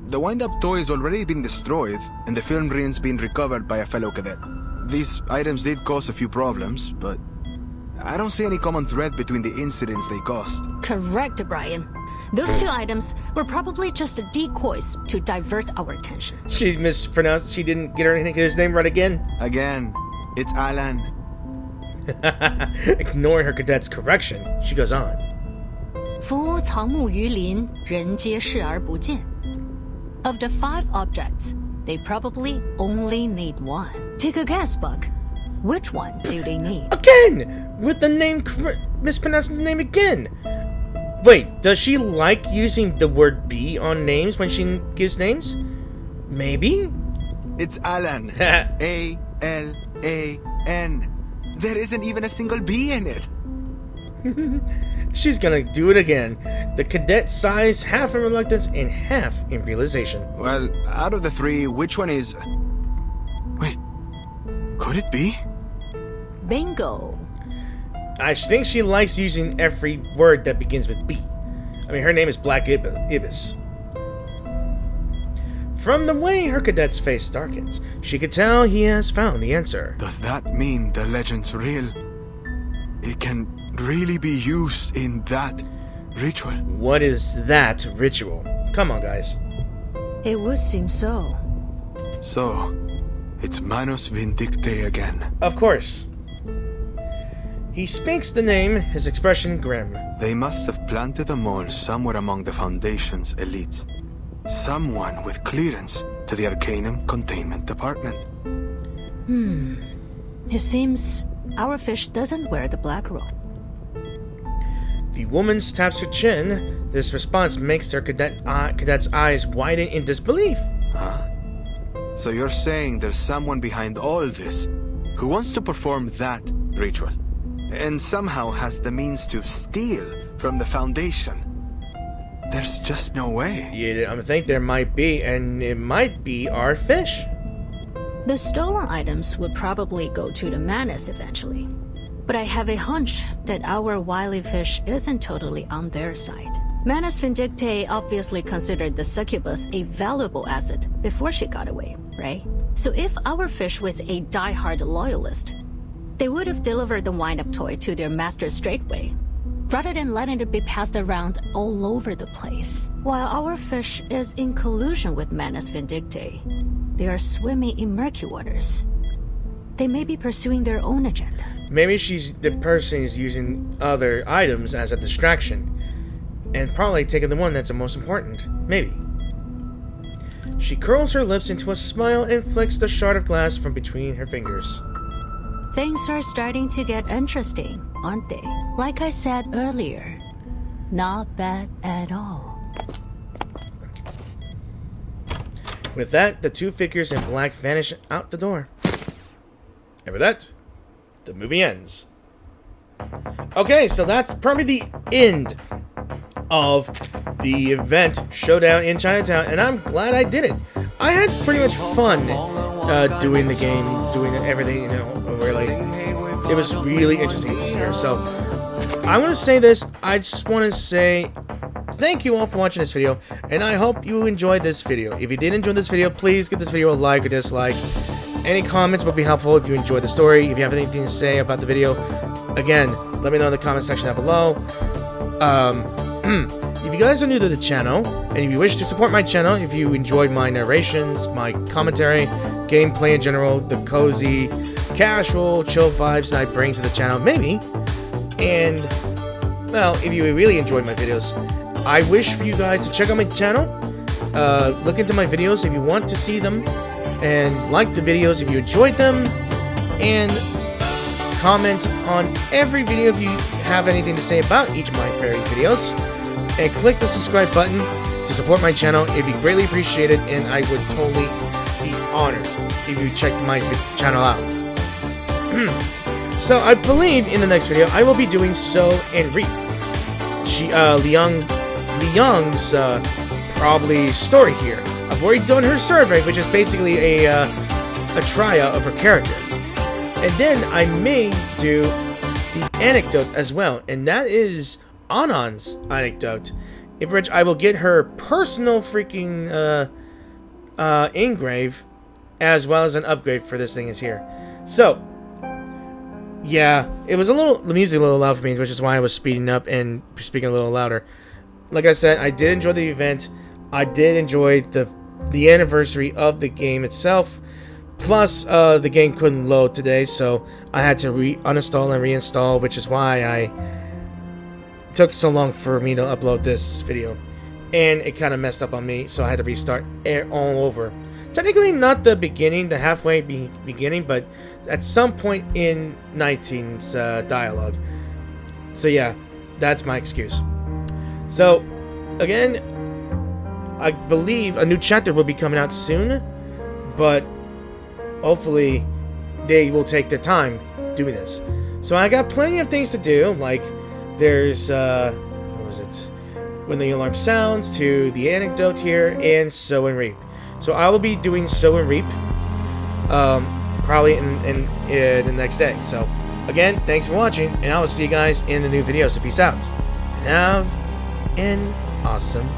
The wind-up toy has already been destroyed, and the film reel's been recovered by a fellow cadet. These items did cause a few problems, but I don't see any common thread between the incidents they caused. Correct, Brian. Those 2 items were probably just decoys to divert our attention. She mispronounced. She didn't get his name right again. Again, it's Alan. Ignoring her cadet's correction, she goes on. 夫藏木于林，人皆视而不见. Of the 5 objects, they probably only need 1. Take a guess, Buck. Which one do they need? Again! With the name... mispronouncing the name again! Wait, does she like using the word B on names when she gives names? Maybe? It's Alan. A-L-A-N. There isn't even a single B in it. She's gonna do it again. The cadet sighs, half in reluctance and half in realization. Well, out of the 3, which one is... Wait, could it be? Bingo. I think she likes using every word that begins with B. I mean, her name is Black Ibis. From the way her cadet's face darkens, she could tell he has found the answer. Does that mean the legend's real? It can really be used in that ritual? What is that ritual? Come on, guys. It would seem so. So, it's Manus Vindicte again. Of course. He speaks the name, his expression grim. They must have planted a mole somewhere among the Foundation's elites. Someone with clearance to the Arcanum Containment Department. It seems our fish doesn't wear the black robe. The woman taps her chin. This response makes her cadet's eyes widen in disbelief. Huh? So you're saying there's someone behind all this who wants to perform that ritual, and somehow has the means to steal from the Foundation? There's just no way. Yeah, I think there might be, and it might be our fish. The stolen items would probably go to the Manus eventually. But I have a hunch that our wily fish isn't totally on their side. Manus Vindicte obviously considered the succubus a valuable asset before she got away, right? So if our fish was a die-hard loyalist, they would have delivered the wind-up toy to their master straightway, rather than letting it be passed around all over the place. While our fish is in collusion with Manus Vindicte, they are swimming in murky waters. They may be pursuing their own agenda. Maybe the person is using other items as a distraction, and probably taking the one that's the most important. Maybe. She curls her lips into a smile and flicks the shard of glass from between her fingers. Things are starting to get interesting, aren't they? Like I said earlier, not bad at all. With that, the 2 figures in black vanish out the door. And with that, the movie ends. Okay, so that's probably the end of the event Showdown in Chinatown, and I'm glad I did it. I had pretty much fun doing the game, doing everything, you know, where like it was really interesting here. So I want to say this. I just want to say thank you all for watching this video, and I hope you enjoyed this video. If you did enjoy this video, please give this video a like or dislike. Any comments would be helpful if you enjoyed the story. If you have anything to say about the video, again, let me know in the comment section down below. If you guys are new to the channel, and if you wish to support my channel, if you enjoyed my narrations, my commentary, gameplay in general, the cozy, casual, chill vibes that I bring to the channel, maybe, and, well, if you really enjoyed my videos, I wish for you guys to check out my channel, look into my videos if you want to see them, and like the videos if you enjoyed them, and comment on every video if you have anything to say about each of my various videos, and click the subscribe button to support my channel. It'd be greatly appreciated, and I would totally be honored if you checked my channel out. So I believe in the next video I will be doing Sow and Reap, Liang's probably story here. I've already done her survey, which is basically a tryout of her character. And then I may do the anecdote as well, and that is Anon's anecdote, in which I will get her personal freaking engrave, as well as an upgrade for this thing is here. So, yeah, it was the music a little loud for me, which is why I was speeding up and speaking a little louder. Like I said, I did enjoy the event. I did enjoy the anniversary of the game itself. Plus, the game couldn't load today, so I had to uninstall and reinstall, which is why it took so long for me to upload this video. and it kind of messed up on me, so I had to restart it all over. Technically not the beginning, the halfway beginning, but at some point in 19's dialogue. So yeah, that's my excuse. So again, I believe a new chapter will be coming out soon, but hopefully they will take their time doing this. So I got plenty of things to do, like there's what was it? When the alarm sounds, to the anecdote here, and sow and reap. So I will be doing sow and reap probably in the next day. So again, thanks for watching, and I will see you guys in the new video. So peace out, and have an awesome